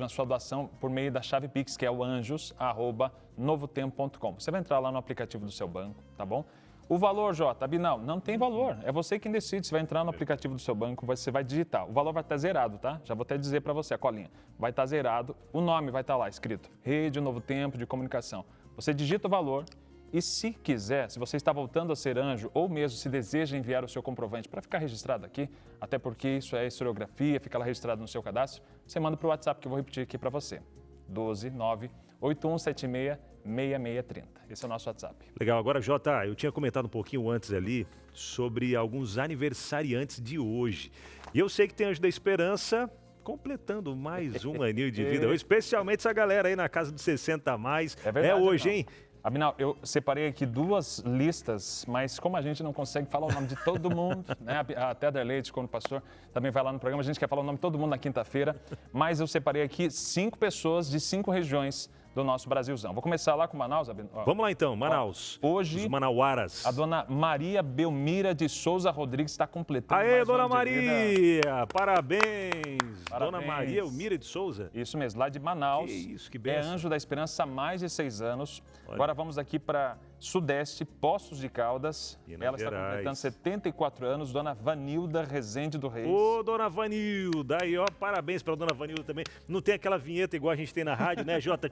sua doação por meio da chave Pix, que é o anjos@novotempo.com. Você vai entrar lá no aplicativo do seu banco, tá bom? O valor, Jota, Abinal, não tem valor. É você quem decide. Você vai entrar no aplicativo do seu banco, você vai digitar. O valor vai estar zerado, tá? Já vou até dizer para você, a colinha. Vai estar zerado, o nome vai estar lá escrito. Rede Novo Tempo de Comunicação. Você digita o valor e, se quiser, se você está voltando a ser anjo ou mesmo se deseja enviar o seu comprovante para ficar registrado aqui, até porque isso é historiografia, fica lá registrado no seu cadastro, você manda para o WhatsApp que eu vou repetir aqui para você. 12 98176 6630. Esse é o nosso WhatsApp. Legal. Agora, Jota, eu tinha comentado um pouquinho antes ali sobre alguns aniversariantes de hoje. E eu sei que tem Anjo da Esperança completando mais um aninho de vida, especialmente essa galera aí na casa dos 60 a mais. É verdade, hoje, hein? Abinal, eu separei aqui 2 listas, mas como a gente não consegue falar o nome de todo mundo, né? Até a Derleite, quando o pastor também vai lá no programa, a gente quer falar o nome de todo mundo na quinta-feira, mas eu separei aqui 5 pessoas de 5 regiões do nosso Brasilzão. Vou começar lá com Manaus. Vamos lá então, Manaus. Hoje, os manauaras. a dona Maria Belmira de Souza Rodrigues está completando Aê, mais um dona ano de vida. Maria! Parabéns! Dona Parabéns. Maria Belmira de Souza. Isso mesmo, lá de Manaus. Que isso, que É benção. Anjo da Esperança há mais de 6 anos. Olha. Agora vamos aqui para Sudeste, Poços de Caldas. Minas Ela está Gerais. completando 74 anos, dona Vanilda Rezende do Reis. Ô, dona Vanilda, aí ó, parabéns pra dona Vanilda também. Não tem aquela vinheta igual a gente tem na rádio, né, Jota?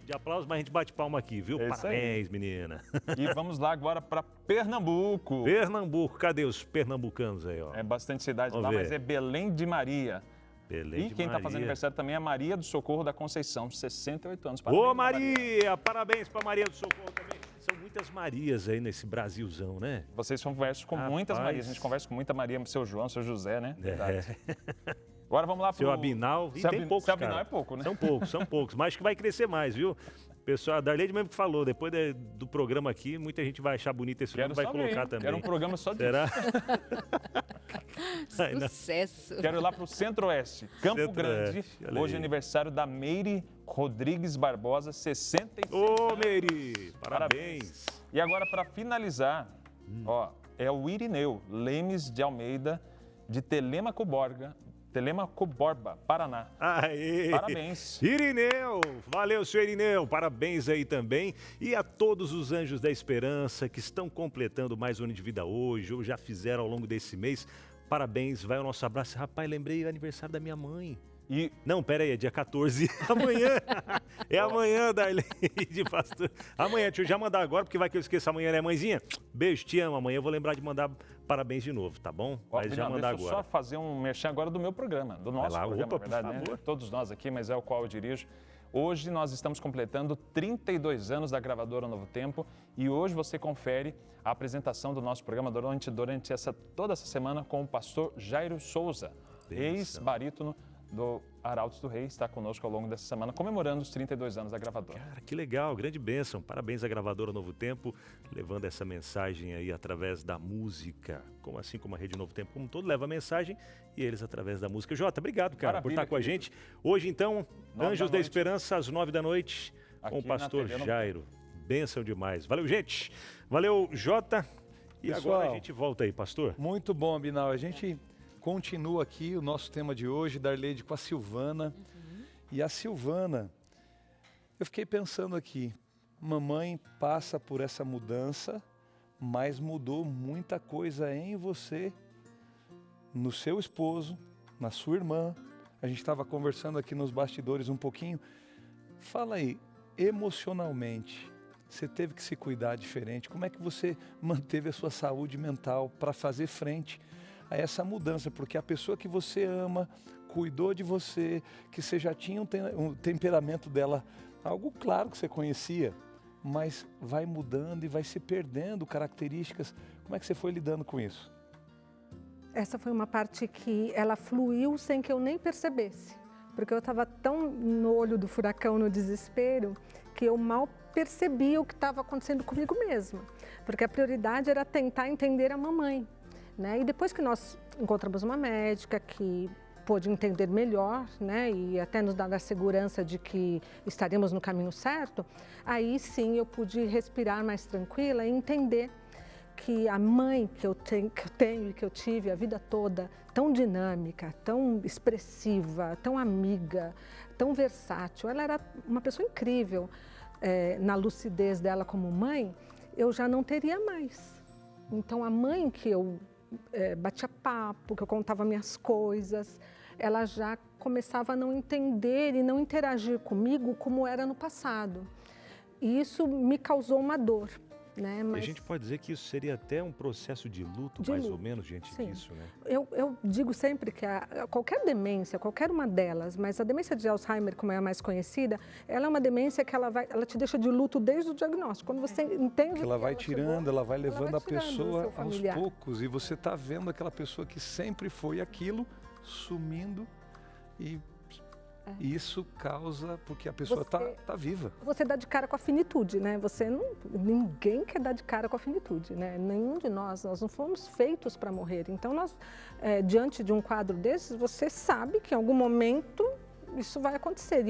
De aplausos, mas a gente bate palma aqui, viu? É isso aí. Parabéns, menina. E vamos lá agora para Pernambuco. Pernambuco, cadê os pernambucanos aí, ó? É bastante cidade Vamos lá, ver. mas é Belém de Maria. Belém E de quem está fazendo Maria. aniversário também é a Maria do Socorro da Conceição, 68 anos. Ô, Parabéns, Maria! Parabéns pra Maria do Socorro também. São muitas Marias aí nesse Brasilzão, né? Vocês conversam com muitas Rapaz. Marias. A gente conversa com muita Maria, seu João, seu José, né? É. Verdade. Agora vamos lá para Seu Abinal, e tem poucos, Seu Abinal cara. é pouco, né? São poucos, mas acho que vai crescer mais, viu? Pessoal, a Darlene mesmo que falou, depois do programa aqui, muita gente vai achar bonito esse nome e vai só colocar ver. também. Quero um programa só disso. Será? Ai, não. Sucesso. Quero ir lá para o Centro-Oeste, Campo Centro-Oeste, Grande. olha Hoje é aí. aniversário da Meire Rodrigues Barbosa, 66 Ô, anos. Meire, parabéns. E agora, para finalizar, ó, é o Irineu Lemes de Almeida, de Telemaco-Borba, Paraná. Aê! Parabéns. Irineu! Valeu, seu Irineu! Parabéns aí também. E a todos os anjos da esperança que estão completando mais um ano de vida hoje, ou já fizeram ao longo desse mês. Parabéns, vai o nosso abraço. Rapaz, lembrei o aniversário da minha mãe. E Não, pera aí, é dia 14. Amanhã. É amanhã, Darlene, de pastor. Amanhã, deixa eu já mandar agora, porque vai que eu esqueço amanhã, né, mãezinha? Beijo, te amo. Amanhã eu vou lembrar de mandar parabéns de novo, tá bom? ó, Mas já não, mandar deixa eu agora. só fazer um merchan agora do meu programa, do nosso lá, programa, opa, na verdade, por né? favor. Todos nós aqui, mas é o qual eu dirijo. Hoje nós estamos completando 32 anos da gravadora Novo Tempo e hoje você confere a apresentação do nosso programa durante toda essa semana com o pastor Jairo Souza, Benção. ex-barítono do Arautos do Rei, está conosco ao longo dessa semana, comemorando os 32 anos da gravadora. Cara, que legal, grande bênção. Parabéns à gravadora Novo Tempo, levando essa mensagem aí através da música. Assim como a Rede Novo Tempo, como um todo, leva a mensagem e eles através da música. Jota, obrigado, cara, por Maravilha, estar com a querido. gente. Hoje, então, 9 Anjos da da noite. Esperança, às 9 da noite, com o Aqui na pastor TV Novo Jairo. Bênção demais. Valeu, gente. Valeu, Jota. E Pessoal, agora a gente volta aí, pastor. Muito bom, Abinal. A gente continua aqui o nosso tema de hoje, Darleide, com a Silvana. E a Silvana, eu fiquei pensando aqui, mamãe passa por essa mudança, mas mudou muita coisa em você, no seu esposo, na sua irmã. A gente estava conversando aqui nos bastidores um pouquinho. Fala aí, emocionalmente, você teve que se cuidar diferente. Como é que você manteve a sua saúde mental para fazer frente a essa mudança? Porque a pessoa que você ama, cuidou de você, que você já tinha um temperamento dela, algo claro que você conhecia, mas vai mudando e vai se perdendo características. Como é que você foi lidando com isso? Essa foi uma parte que ela fluiu sem que eu nem percebesse, porque eu estava tão no olho do furacão, no desespero, que eu mal percebia o que estava acontecendo comigo mesma, porque a prioridade era tentar entender a mamãe, né? E depois que nós encontramos uma médica que pôde entender melhor, né, e até nos dar a segurança de que estaríamos no caminho certo, aí sim eu pude respirar mais tranquila e entender que a mãe que eu tenho e que eu tive a vida toda, tão dinâmica, tão expressiva, tão amiga, tão versátil, ela era uma pessoa incrível, na lucidez dela como mãe, eu já não teria mais. Então a mãe que eu batia papo, que eu contava minhas coisas, ela já começava a não entender e não interagir comigo como era no passado. E isso me causou uma dor, né? E a gente pode dizer que isso seria até um processo de luto, De mais luto, ou menos, diante sim. disso, né? Eu digo sempre que qualquer demência, qualquer uma delas, mas a demência de Alzheimer, como é a mais conhecida, ela é uma demência que ela te deixa de luto desde o diagnóstico. Quando você entende Que ela vai tirando, ela vai levando a tirando o pessoa seu aos familiar. poucos. E você está vendo aquela pessoa que sempre foi aquilo, sumindo. E isso causa, porque a pessoa tá viva. Você dá de cara com a finitude, né? Ninguém quer dar de cara com a finitude, né? Nenhum de nós não fomos feitos para morrer. Então, diante de um quadro desses, você sabe que em algum momento isso vai acontecer.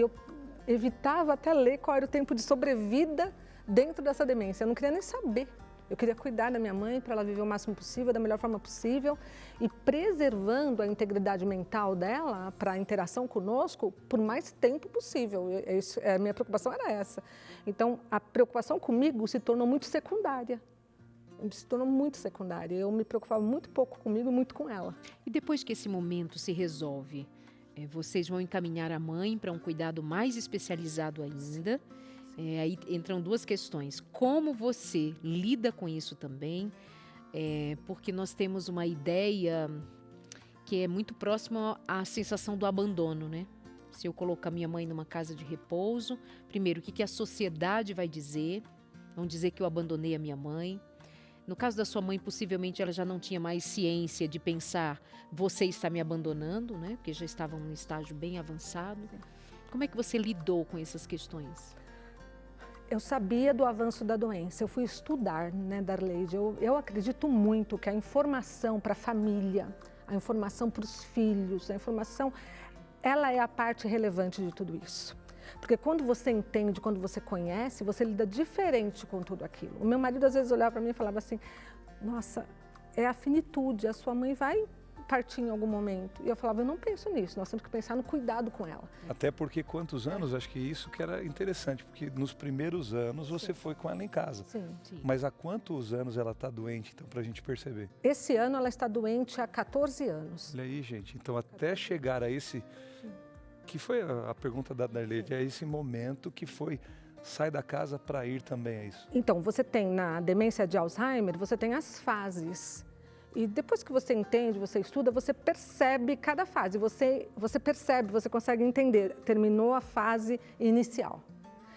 E evitava até ler qual era o tempo de sobrevida dentro dessa demência. Eu não queria nem saber. Eu queria cuidar da minha mãe para ela viver o máximo possível, da melhor forma possível e preservando a integridade mental dela para a interação conosco por mais tempo possível. A minha preocupação era essa. Então, a preocupação comigo se tornou muito secundária. Eu me preocupava muito pouco comigo e muito com ela. E depois que esse momento se resolve, vocês vão encaminhar a mãe para um cuidado mais especializado ainda. Aí entram duas questões. Como você lida com isso também? Porque nós temos uma ideia que é muito próxima à sensação do abandono, né? Se eu colocar minha mãe numa casa de repouso, primeiro, o que a sociedade vai dizer? Vão dizer que eu abandonei a minha mãe. No caso da sua mãe, possivelmente ela já não tinha mais ciência de pensar, você está me abandonando, né? Porque já estava num estágio bem avançado. Como é que você lidou com essas questões? Eu sabia do avanço da doença, eu fui estudar, né, Darleide. Eu acredito muito que a informação para a família, a informação para os filhos, a informação, ela é a parte relevante de tudo isso. Porque quando você entende, quando você conhece, você lida diferente com tudo aquilo. O meu marido às vezes olhava para mim e falava assim, nossa, é a finitude, a sua mãe vai partir em algum momento. E eu falava, eu não penso nisso, nós temos que pensar no cuidado com ela. Até porque quantos anos, acho que isso que era interessante, porque nos primeiros anos você foi com ela em casa. Sim. Mas há quantos anos ela está doente, então, para a gente perceber? Esse ano ela está doente há 14 anos. Olha aí, gente, então até chegar a esse, que foi a pergunta da Darleide, é esse momento que foi, sai da casa para ir também, é isso? Então, você tem na demência de Alzheimer, você tem as fases. E depois que você entende, você estuda, você percebe cada fase. Você percebe, você consegue entender. Terminou a fase inicial.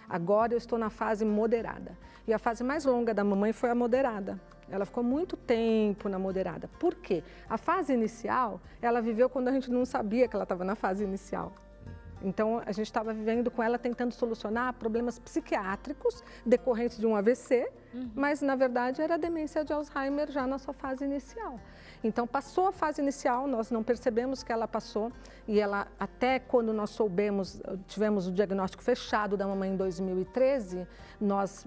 Agora eu estou na fase moderada. E a fase mais longa da mamãe foi a moderada. Ela ficou muito tempo na moderada. Por quê? A fase inicial, ela viveu quando a gente não sabia que ela estava na fase inicial. Então, a gente estava vivendo com ela tentando solucionar problemas psiquiátricos decorrentes de um AVC, mas, na verdade, era a demência de Alzheimer já na sua fase inicial. Então, passou a fase inicial, nós não percebemos que ela passou, e ela, até quando nós tivemos o diagnóstico fechado da mamãe em 2013, nós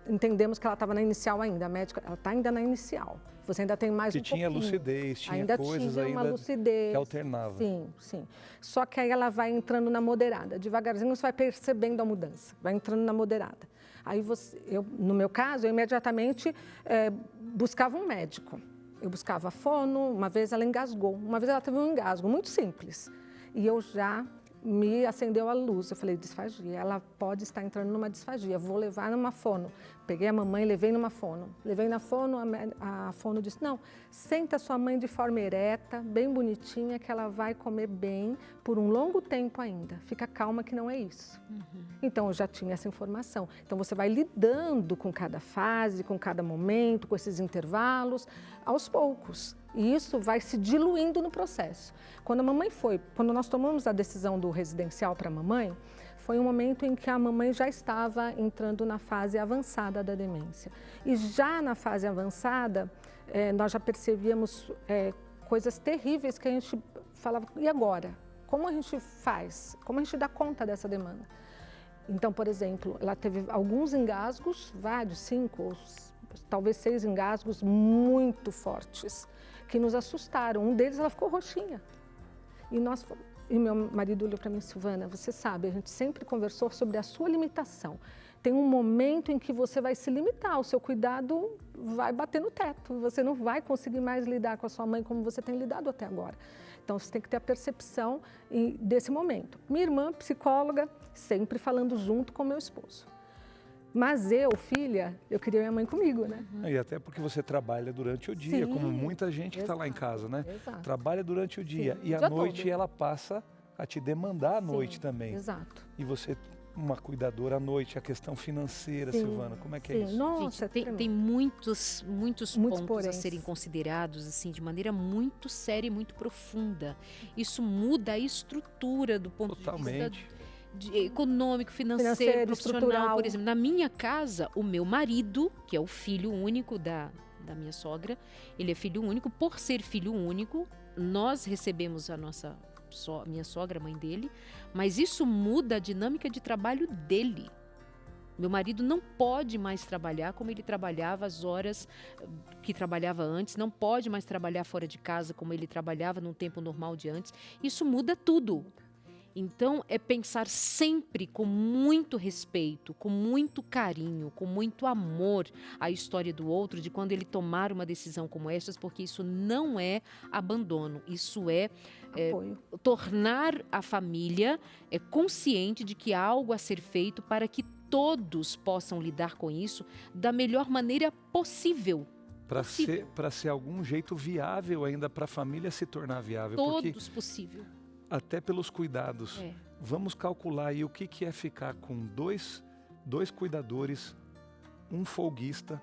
entendemos que ela estava na inicial ainda, a médica, ela está ainda na inicial. Você ainda tem mais um pouquinho. Tinha lucidez, tinha ainda coisas tinha uma lucidez, que alternava. Sim. Só que aí ela vai entrando na moderada. Devagarzinho você vai percebendo a mudança, vai entrando na moderada. Aí no meu caso, eu imediatamente buscava um médico. Eu buscava fono, uma vez ela engasgou, uma vez ela teve um engasgo muito simples. E eu já me acendeu a luz. Eu falei, disfagia, ela pode estar entrando numa disfagia, vou levar numa fono. Peguei a mamãe, levei numa fono. Levei na fono, a fono disse, não, senta sua mãe de forma ereta, bem bonitinha, que ela vai comer bem por um longo tempo ainda. Fica calma que não é isso. Então, eu já tinha essa informação. Então, você vai lidando com cada fase, com cada momento, com esses intervalos, aos poucos. E isso vai se diluindo no processo. Quando nós tomamos a decisão do residencial para a mamãe, foi um momento em que a mamãe já estava entrando na fase avançada da demência. E já na fase avançada, nós já percebíamos coisas terríveis que a gente falava, e agora? Como a gente faz? Como a gente dá conta dessa demanda? Então, por exemplo, ela teve alguns engasgos, vários, 5 ou talvez 6 engasgos muito fortes, que nos assustaram. Um deles, ela ficou roxinha. E meu marido olhou para mim, Silvana, você sabe, a gente sempre conversou sobre a sua limitação. Tem um momento em que você vai se limitar, o seu cuidado vai bater no teto, você não vai conseguir mais lidar com a sua mãe como você tem lidado até agora. Então, você tem que ter a percepção desse momento. Minha irmã, psicóloga, sempre falando junto com meu esposo. Mas eu, filha, eu queria minha mãe comigo, né? E até porque você trabalha durante o dia, Sim, como muita gente que está lá em casa, né? Exato. Trabalha durante o dia. Sim, E à dia noite todo. ela passa a te demandar à noite Sim, também. Exato. E você, uma cuidadora à noite, a questão financeira, Sim, Silvana, como é que é sim. isso? Nossa, Gente, tem muitos pontos poréns. a serem considerados assim de maneira muito séria e muito profunda. Isso muda a estrutura do ponto de Totalmente. vista econômico, financeiro, Financeiro, profissional. estrutural. Por exemplo, na minha casa, o meu marido, que é o filho único da minha sogra, ele é filho único. Por ser filho único, nós recebemos a nossa minha sogra, mãe dele, mas isso muda a dinâmica de trabalho dele. Meu marido não pode mais trabalhar como ele trabalhava as horas que trabalhava antes, não pode mais trabalhar fora de casa como ele trabalhava num tempo normal de antes. Isso muda tudo. Então, é pensar sempre com muito respeito, com muito carinho, com muito amor a história do outro, de quando ele tomar uma decisão como esta, porque isso não é abandono, isso é tornar a família consciente de que há algo a ser feito para que todos possam lidar com isso da melhor maneira possível. Para ser algum jeito viável ainda, para a família se tornar viável. Todos possível. Até pelos cuidados. Vamos calcular aí o que é ficar com dois cuidadores, um folguista,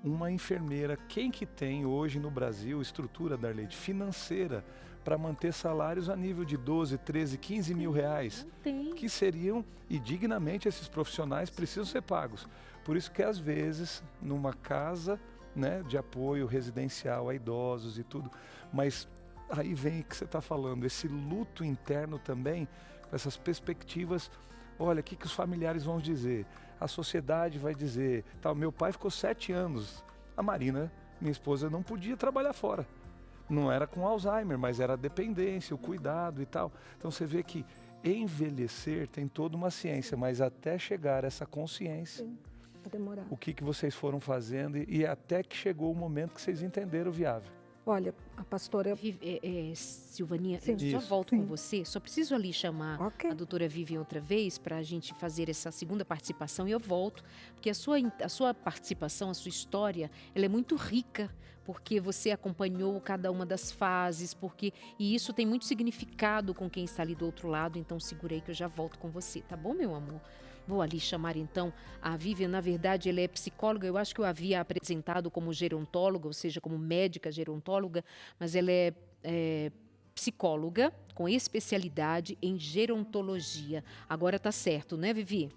uma enfermeira. Quem que tem hoje no Brasil estrutura, Darleide, financeira para manter salários a nível de 12, 13, 15 mil reais? Tem. Que seriam, e dignamente esses profissionais precisam ser pagos. Por isso que às vezes, numa casa, né, de apoio residencial a idosos e tudo, mas aí vem o que você está falando, esse luto interno também, com essas perspectivas. Olha, o que os familiares vão dizer? A sociedade vai dizer, tal. Meu pai ficou 7 anos, a Marina, minha esposa, não podia trabalhar fora. Não era com Alzheimer, mas era a dependência, o cuidado e tal. Então você vê que envelhecer tem toda uma ciência, mas até chegar a essa consciência, Sim, vai demorar. O que vocês foram fazendo e até que chegou o momento que vocês entenderam o viável. Olha, a pastora... Silvaninha, Sim. eu já Isso. volto Sim. com você. Só preciso ali chamar Ok. a doutora Vivian outra vez para a gente fazer essa segunda participação e eu volto. Porque a sua participação, a sua história, ela é muito rica, porque você acompanhou cada uma das fases, e isso tem muito significado com quem está ali do outro lado. Então segurei que eu já volto com você, tá bom, meu amor? Vou ali chamar então a Vivian. Na verdade, ela é psicóloga. Eu acho que eu havia apresentado como gerontóloga, ou seja, como médica gerontóloga, mas ela é psicóloga com especialidade em gerontologia. Agora tá certo, né, Vivi?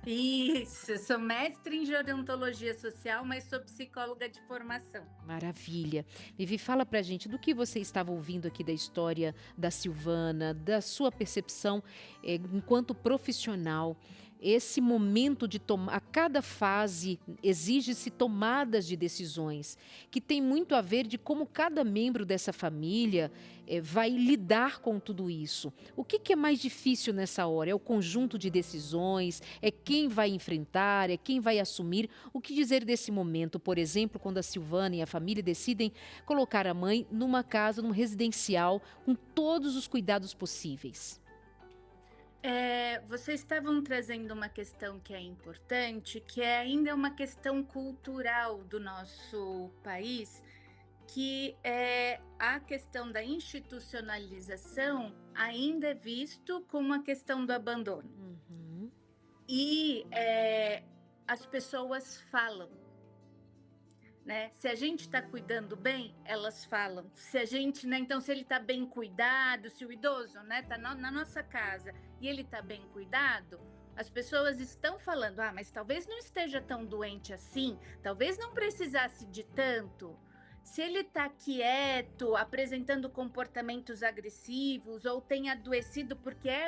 Isso, sou mestre em gerontologia social, mas sou psicóloga de formação. Maravilha. Vivi, fala pra gente do que você estava ouvindo aqui da história da Silvana, da sua percepção enquanto profissional. Esse momento de a cada fase exige-se tomadas de decisões, que tem muito a ver de como cada membro dessa família vai lidar com tudo isso. O que é mais difícil nessa hora? É o conjunto de decisões? É quem vai enfrentar? É quem vai assumir? O que dizer desse momento, por exemplo, quando a Silvana e a família decidem colocar a mãe numa casa, num residencial, com todos os cuidados possíveis? Vocês estavam trazendo uma questão que é importante, que ainda é uma questão cultural do nosso país, que a questão da institucionalização ainda é visto como a questão do abandono. Uhum. E as pessoas falam, né? Se a gente está cuidando bem, elas falam. Se a gente, né? Então, se ele está bem cuidado, se o idoso, né, está na nossa casa e ele está bem cuidado, as pessoas estão falando, mas talvez não esteja tão doente assim, talvez não precisasse de tanto. Se ele está quieto, apresentando comportamentos agressivos ou tem adoecido, porque é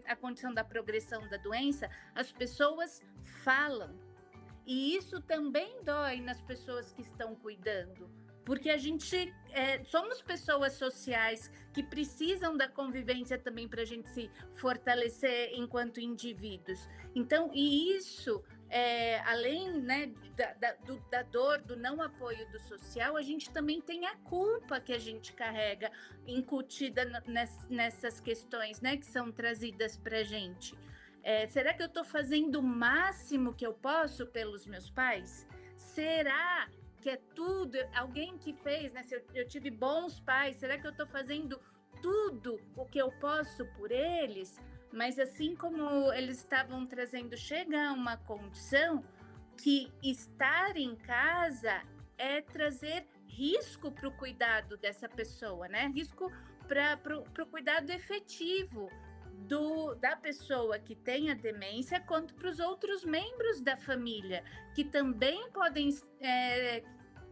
a condição da progressão da doença, as pessoas falam. E isso também dói nas pessoas que estão cuidando, porque a gente somos pessoas sociais que precisam da convivência também para a gente se fortalecer enquanto indivíduos. Então, e isso, além, né, da dor, do não apoio do social, a gente também tem a culpa que a gente carrega incutida nessas questões, né, que são trazidas para a gente. Será que eu estou fazendo o máximo que eu posso pelos meus pais? Será que é tudo? Alguém que fez, né? Se eu tive bons pais, será que eu estou fazendo tudo o que eu posso por eles? Mas assim como eles estavam trazendo, chega a uma condição que estar em casa é trazer risco para o cuidado dessa pessoa, né? Risco para o cuidado efetivo da pessoa que tem a demência, quanto para os outros membros da família, que também podem,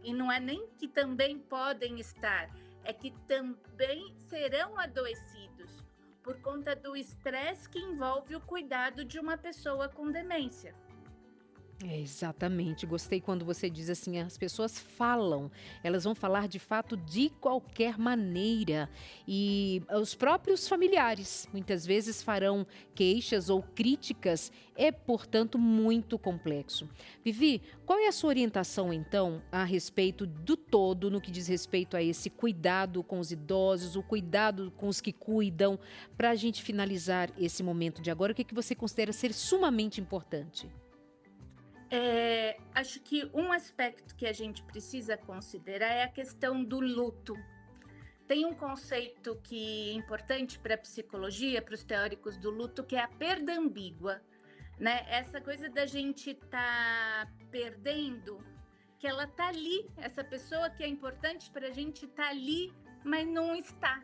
e não é nem que também podem estar, é que também serão adoecidos por conta do estresse que envolve o cuidado de uma pessoa com demência. É, exatamente. Gostei quando você diz assim, as pessoas falam, elas vão falar de fato de qualquer maneira. E os próprios familiares muitas vezes farão queixas ou críticas. É, portanto, muito complexo. Vivi, qual é a sua orientação então a respeito do todo no que diz respeito a esse cuidado com os idosos, o cuidado com os que cuidam, para a gente finalizar esse momento de agora? O que é que você considera ser sumamente importante? Acho que um aspecto que a gente precisa considerar é a questão do luto. Tem um conceito que é importante para a psicologia, para os teóricos do luto, que é a perda ambígua, né? Essa coisa da gente estar perdendo, que ela está ali, essa pessoa que é importante para a gente está ali, mas não está.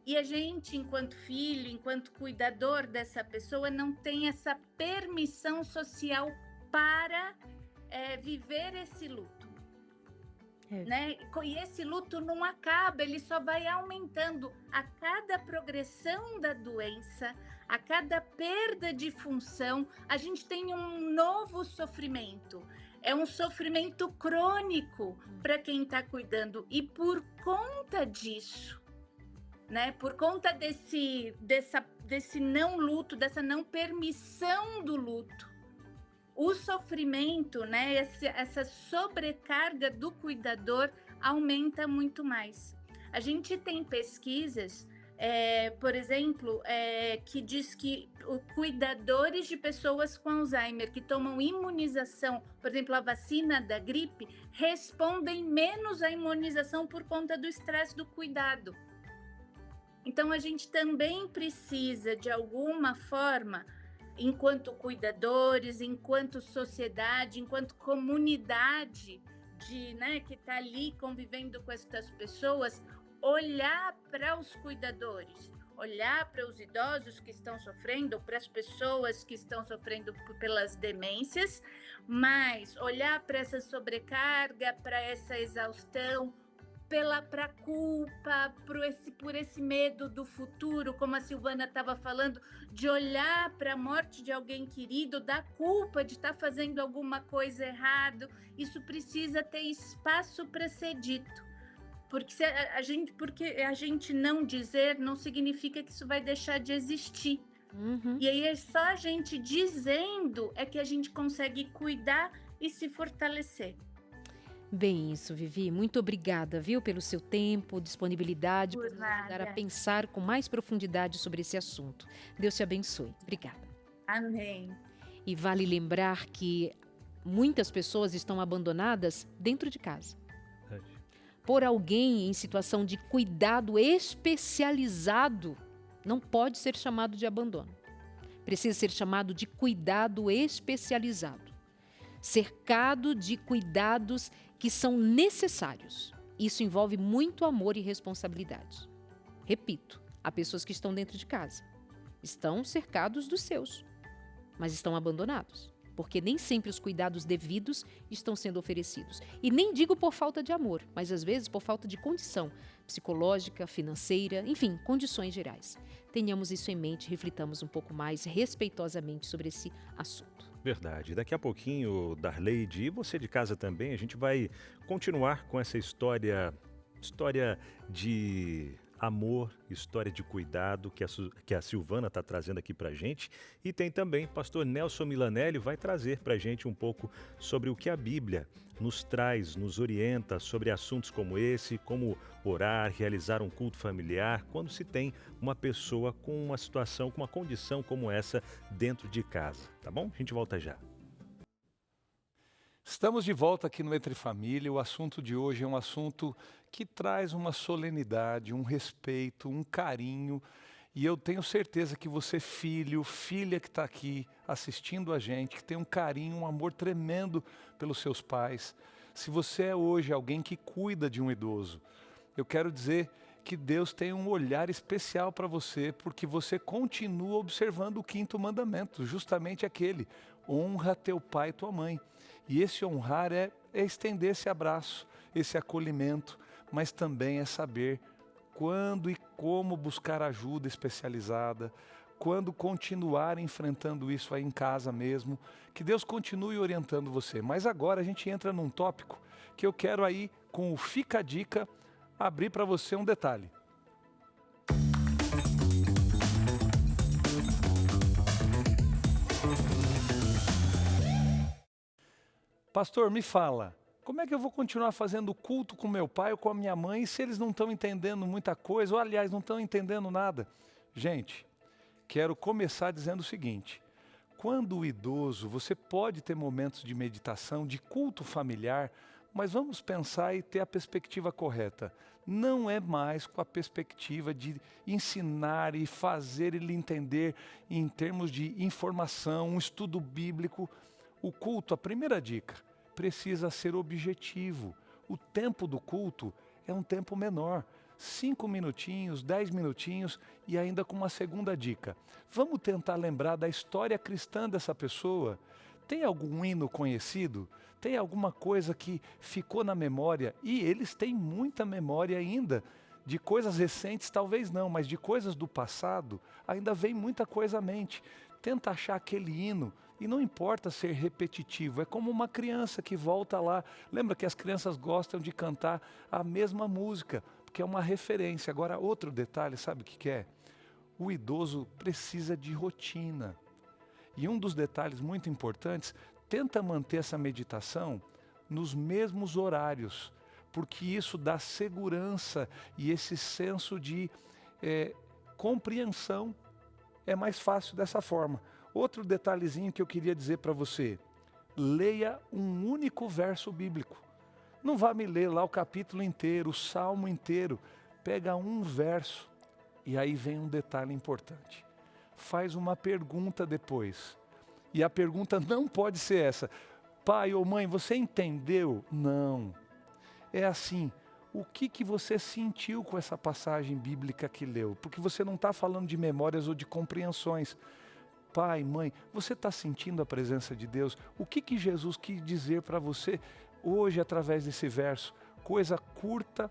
E a gente, enquanto filho, enquanto cuidador dessa pessoa, não tem essa permissão social para viver esse luto, né? E esse luto não acaba, ele só vai aumentando a cada progressão da doença, a cada perda de função, a gente tem um novo sofrimento. É um sofrimento crônico para quem está cuidando. E por conta disso, né? Por conta desse não luto, dessa não permissão do luto, o sofrimento, né, essa sobrecarga do cuidador aumenta muito mais. A gente tem pesquisas, por exemplo, que diz que cuidadores de pessoas com Alzheimer que tomam imunização, por exemplo, a vacina da gripe, respondem menos à imunização por conta do estresse do cuidado. Então, a gente também precisa, de alguma forma, enquanto cuidadores, enquanto sociedade, enquanto comunidade que está ali convivendo com essas pessoas, olhar para os cuidadores, olhar para os idosos que estão sofrendo, para as pessoas que estão sofrendo pelas demências, mas olhar para essa sobrecarga, para essa exaustão, para a culpa, por esse medo do futuro, como a Silvana estava falando, de olhar para a morte de alguém querido, da culpa de estar fazendo alguma coisa errado. Isso precisa ter espaço para ser dito. Porque a gente não dizer não significa que isso vai deixar de existir. E aí é só a gente dizendo é que a gente consegue cuidar e se fortalecer. Bem isso, Vivi. Muito obrigada, viu, pelo seu tempo, disponibilidade, por nos ajudar a pensar com mais profundidade sobre esse assunto. Deus te abençoe. Obrigada. Amém. E vale lembrar que muitas pessoas estão abandonadas dentro de casa. Por alguém em situação de cuidado especializado, não pode ser chamado de abandono. Precisa ser chamado de cuidado especializado. Cercado de cuidados que são necessários. Isso envolve muito amor e responsabilidade. Repito, há pessoas que estão dentro de casa, estão cercados dos seus, mas estão abandonados, porque nem sempre os cuidados devidos estão sendo oferecidos. E nem digo por falta de amor, mas às vezes por falta de condição psicológica, financeira, enfim, condições gerais. Tenhamos isso em mente, reflitamos um pouco mais respeitosamente sobre esse assunto. Verdade. Daqui a pouquinho, Darleide, e você de casa também, a gente vai continuar com essa história de amor, história de cuidado que a Silvana está trazendo aqui para a gente. E tem também pastor Nelson Milanelli vai trazer para a gente um pouco sobre o que a Bíblia nos traz, nos orienta sobre assuntos como esse, como orar, realizar um culto familiar, quando se tem uma pessoa com uma situação, com uma condição como essa dentro de casa, tá bom? A gente volta já. Estamos de volta aqui no Entre Família. O assunto de hoje é um assunto que traz uma solenidade, um respeito, um carinho. E eu tenho certeza que você, filho, filha que está aqui assistindo a gente, que tem um carinho, um amor tremendo pelos seus pais. Se você é hoje alguém que cuida de um idoso, eu quero dizer que Deus tem um olhar especial para você, porque você continua observando o 5º mandamento, justamente aquele: honra teu pai e tua mãe. E esse honrar é estender esse abraço, esse acolhimento, mas também é saber quando e como buscar ajuda especializada, quando continuar enfrentando isso aí em casa mesmo, que Deus continue orientando você. Mas agora a gente entra num tópico que eu quero aí, com o Fica a Dica, abrir para você um detalhe. Pastor, me fala, como é que eu vou continuar fazendo culto com meu pai ou com a minha mãe se eles não estão entendendo muita coisa, ou aliás, não estão entendendo nada? Gente, quero começar dizendo o seguinte: quando o idoso, você pode ter momentos de meditação, de culto familiar, mas vamos pensar e ter a perspectiva correta. Não é mais com a perspectiva de ensinar e fazer ele entender em termos de informação, um estudo bíblico. O culto, a primeira dica, precisa ser objetivo. O tempo do culto é um tempo menor. 5 minutinhos, 10 minutinhos e ainda com uma segunda dica. Vamos tentar lembrar da história cristã dessa pessoa. Tem algum hino conhecido? Tem alguma coisa que ficou na memória? E eles têm muita memória ainda. De coisas recentes, talvez não, mas de coisas do passado, ainda vem muita coisa à mente. Tenta achar aquele hino. E não importa ser repetitivo, é como uma criança que volta lá. Lembra que as crianças gostam de cantar a mesma música, porque é uma referência. Agora, outro detalhe, sabe o que é? O idoso precisa de rotina. E um dos detalhes muito importantes, tenta manter essa meditação nos mesmos horários, porque isso dá segurança e esse senso de compreensão é mais fácil dessa forma. Outro detalhezinho que eu queria dizer para você: leia um único verso bíblico. Não vá me ler lá o capítulo inteiro, o salmo inteiro. Pega um verso e aí vem um detalhe importante. Faz uma pergunta depois. E a pergunta não pode ser essa: pai ou mãe, você entendeu? Não. É assim: o que você sentiu com essa passagem bíblica que leu? Porque você não está falando de memórias ou de compreensões. Pai, mãe, você está sentindo a presença de Deus? O que Jesus quis dizer para você hoje através desse verso? Coisa curta,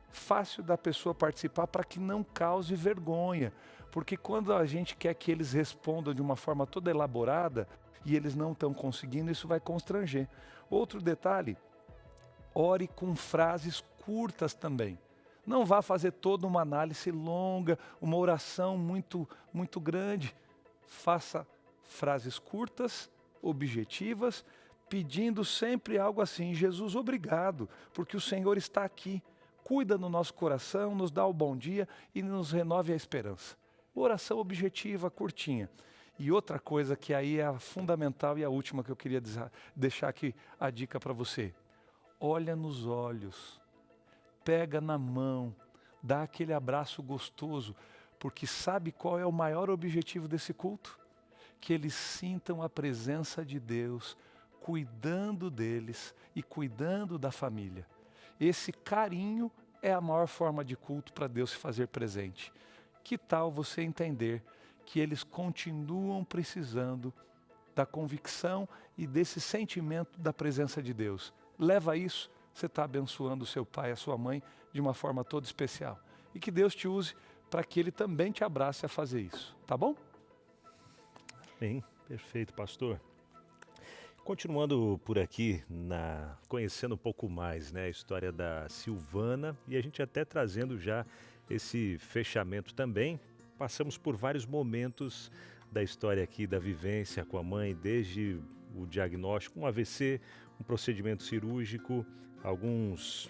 fácil da pessoa participar para que não cause vergonha. Porque quando a gente quer que eles respondam de uma forma toda elaborada e eles não estão conseguindo, isso vai constranger. Outro detalhe, ore com frases curtas também. Não vá fazer toda uma análise longa, uma oração muito grande. Faça frases curtas, objetivas, pedindo sempre algo assim: Jesus, obrigado, porque o Senhor está aqui, cuida no nosso coração, nos dá o bom dia e nos renove a esperança. Oração objetiva, curtinha. E outra coisa que aí é a fundamental e a última que eu queria deixar aqui a dica para você: olha nos olhos, pega na mão, dá aquele abraço gostoso. Porque sabe qual é o maior objetivo desse culto? Que eles sintam a presença de Deus, cuidando deles e cuidando da família. Esse carinho é a maior forma de culto para Deus se fazer presente. Que tal você entender que eles continuam precisando da convicção e desse sentimento da presença de Deus? Leva isso, você está abençoando o seu pai e a sua mãe de uma forma toda especial. E que Deus te use para que Ele também te abrace a fazer isso, tá bom? Bem, perfeito, pastor. Continuando por aqui, conhecendo um pouco mais, né, a história da Silvana, e a gente até trazendo já esse fechamento também. Passamos por vários momentos da história aqui, da vivência com a mãe, desde o diagnóstico, um AVC, um procedimento cirúrgico, algumas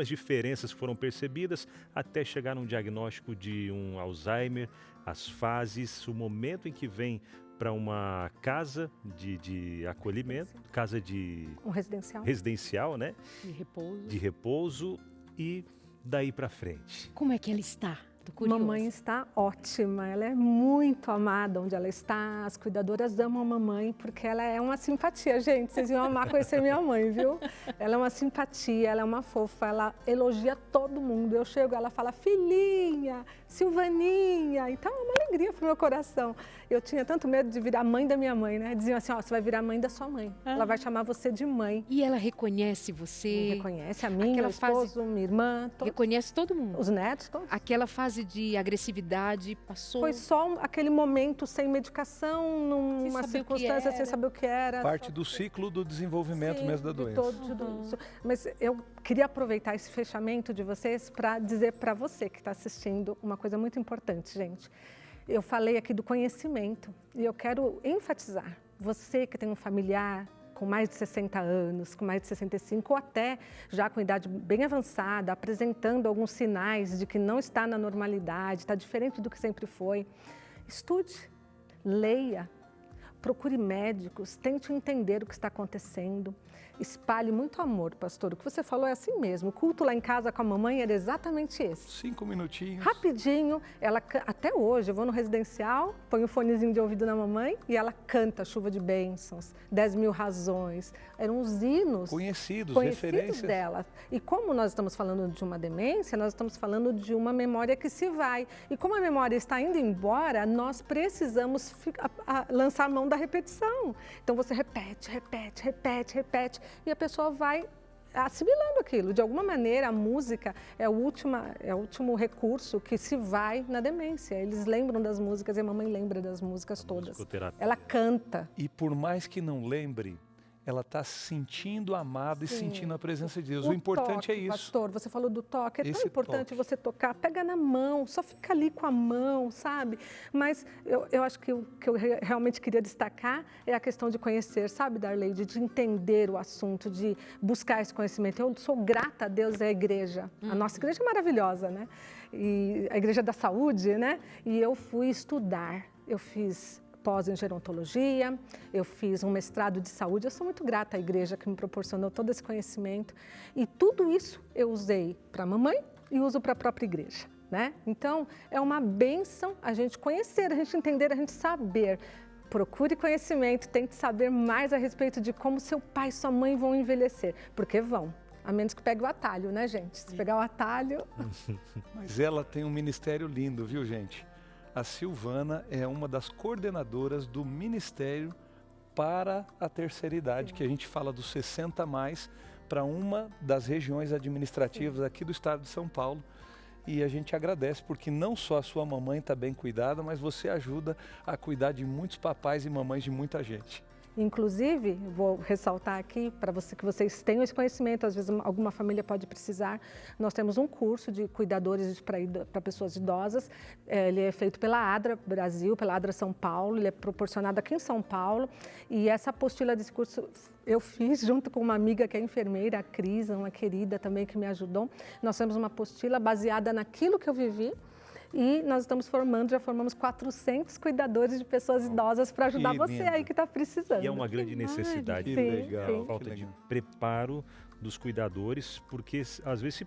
diferenças foram percebidas até chegar num diagnóstico de um Alzheimer, as fases, o momento em que vem para uma casa de acolhimento, casa de Um residencial. residencial, né? De repouso. De repouso e daí para frente. Como é que ela está? tô curiosa. Mamãe está ótima, ela é muito amada onde ela está, as cuidadoras amam a mamãe porque ela é uma simpatia, gente, vocês iam amar conhecer minha mãe, viu? Ela é uma simpatia, ela é uma fofa, ela elogia todo mundo, eu chego, ela fala filhinha, Silvaninha, então é uma alegria pro meu coração. Eu tinha tanto medo de virar mãe da minha mãe, né? Diziam assim, ó, você vai virar mãe da sua mãe, ela vai chamar você de mãe. E ela reconhece você? Me reconhece, a mim, Aquela meu esposo, minha irmã, todos, Reconhece todo mundo? os netos, todos. Aquela fase de agressividade passou? Foi só aquele momento sem medicação, numa saber o que circunstância, sem era. saber o que era. Parte do ciclo do desenvolvimento Sim, mesmo da de doença. tudo isso. Mas eu queria aproveitar esse fechamento de vocês para dizer para você que está assistindo uma coisa muito importante, gente. Eu falei aqui do conhecimento e eu quero enfatizar. Você que tem um familiar com mais de 60 anos, com mais de 65 ou até já com idade bem avançada, apresentando alguns sinais de que não está na normalidade, está diferente do que sempre foi, estude, leia, procure médicos, tente entender o que está acontecendo, espalhe muito amor, pastor. O que você falou é assim mesmo, o culto lá em casa com a mamãe era exatamente esse. 5 minutinhos. Rapidinho, até hoje, eu vou no residencial, ponho o fonezinho de ouvido na mamãe e ela canta Chuva de Bênçãos, 10 mil razões. Eram os hinos Conhecidos, conhecidos referências. dela. E como nós estamos falando de uma demência, nós estamos falando de uma memória que se vai. E como a memória está indo embora, nós precisamos lançar a mão da repetição. Então você repete, repete, repete, repete e a pessoa vai assimilando aquilo. De alguma maneira, a música é o último recurso que se vai na demência. Eles lembram das músicas e a mamãe lembra das músicas todas. Musicoterapia. Ela canta. E por mais que não lembre, ela está se sentindo amada e Sim. sentindo a presença de Deus. O importante toque, é isso. Pastor, você falou do toque. É tão Esse importante toque. você tocar, pega na mão, só fica ali com a mão, sabe? Mas eu acho que o que eu realmente queria destacar é a questão de conhecer, sabe, Darleide? De entender o assunto, de buscar esse conhecimento. Eu sou grata a Deus e à igreja. A nossa igreja é maravilhosa, né? E a igreja da saúde, né? E eu fui estudar. Eu fiz pós em gerontologia, eu fiz um mestrado de saúde, eu sou muito grata à igreja que me proporcionou todo esse conhecimento e tudo isso eu usei para a mamãe e uso para a própria igreja, né? Então, é uma bênção a gente conhecer, a gente entender, a gente saber. Procure conhecimento, tente saber mais a respeito de como seu pai e sua mãe vão envelhecer, porque vão. A menos que pegue o atalho, né, gente? Se pegar o atalho... Mas ela tem um ministério lindo, viu, gente? A Silvana é uma das coordenadoras do Ministério para a Terceira Idade, que a gente fala dos 60 mais, para uma das regiões administrativas aqui do estado de São Paulo. E a gente agradece, porque não só a sua mamãe está bem cuidada, mas você ajuda a cuidar de muitos papais e mamães de muita gente. Inclusive, vou ressaltar aqui para você que vocês tenham esse conhecimento, às vezes alguma família pode precisar. Nós temos um curso de cuidadores para pessoas idosas, ele é feito pela ADRA Brasil, pela ADRA São Paulo, ele é proporcionado aqui em São Paulo e essa apostila desse curso eu fiz junto com uma amiga que é enfermeira, a Cris, uma querida também que me ajudou. Nós temos uma apostila baseada naquilo que eu vivi. E nós estamos já formamos 400 cuidadores de pessoas idosas para ajudar você aí que está precisando. E é uma grande necessidade. Que Sim, legal. sim. Falta de preparo dos cuidadores, porque às vezes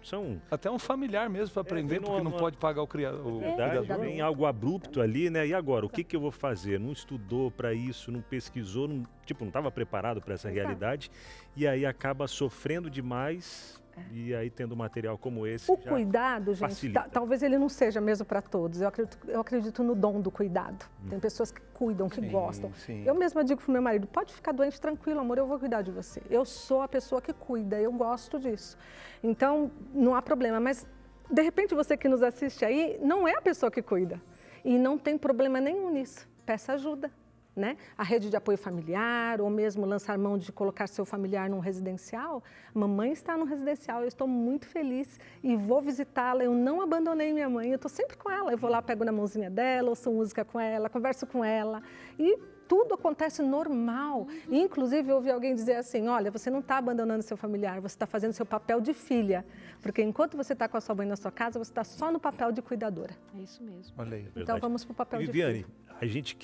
são... Até um familiar mesmo para aprender, porque não pode pagar o Verdade, cuidador. vem algo abrupto ali, né? E agora, o que eu vou fazer? Não estudou para isso, não pesquisou, não estava preparado para essa realidade. E aí acaba sofrendo demais e aí tendo material como esse O já cuidado, gente, facilita. talvez ele não seja mesmo para todos. Eu acredito no dom do cuidado. Tem pessoas que cuidam, que Sim, gostam. sim. Eu mesma digo pro meu marido, pode ficar doente tranquilo, amor, eu vou cuidar de você. Eu sou a pessoa que cuida, eu gosto disso. Então, não há problema. Mas, de repente, você que nos assiste aí, não é a pessoa que cuida. E não tem problema nenhum nisso. Peça ajuda. Né? A rede de apoio familiar, ou mesmo lançar mão de colocar seu familiar num residencial. Mamãe está no residencial, eu estou muito feliz e vou visitá-la. Eu não abandonei minha mãe, eu estou sempre com ela. Eu vou lá, pego na mãozinha dela, ouço música com ela, converso com ela e tudo acontece normal. Inclusive, eu ouvi alguém dizer assim, olha, você não está abandonando seu familiar, você está fazendo seu papel de filha. Porque enquanto você está com a sua mãe na sua casa, você está só no papel de cuidadora. É isso mesmo. Olha aí. Então, vamos para o papel de Viviane, filha. a gente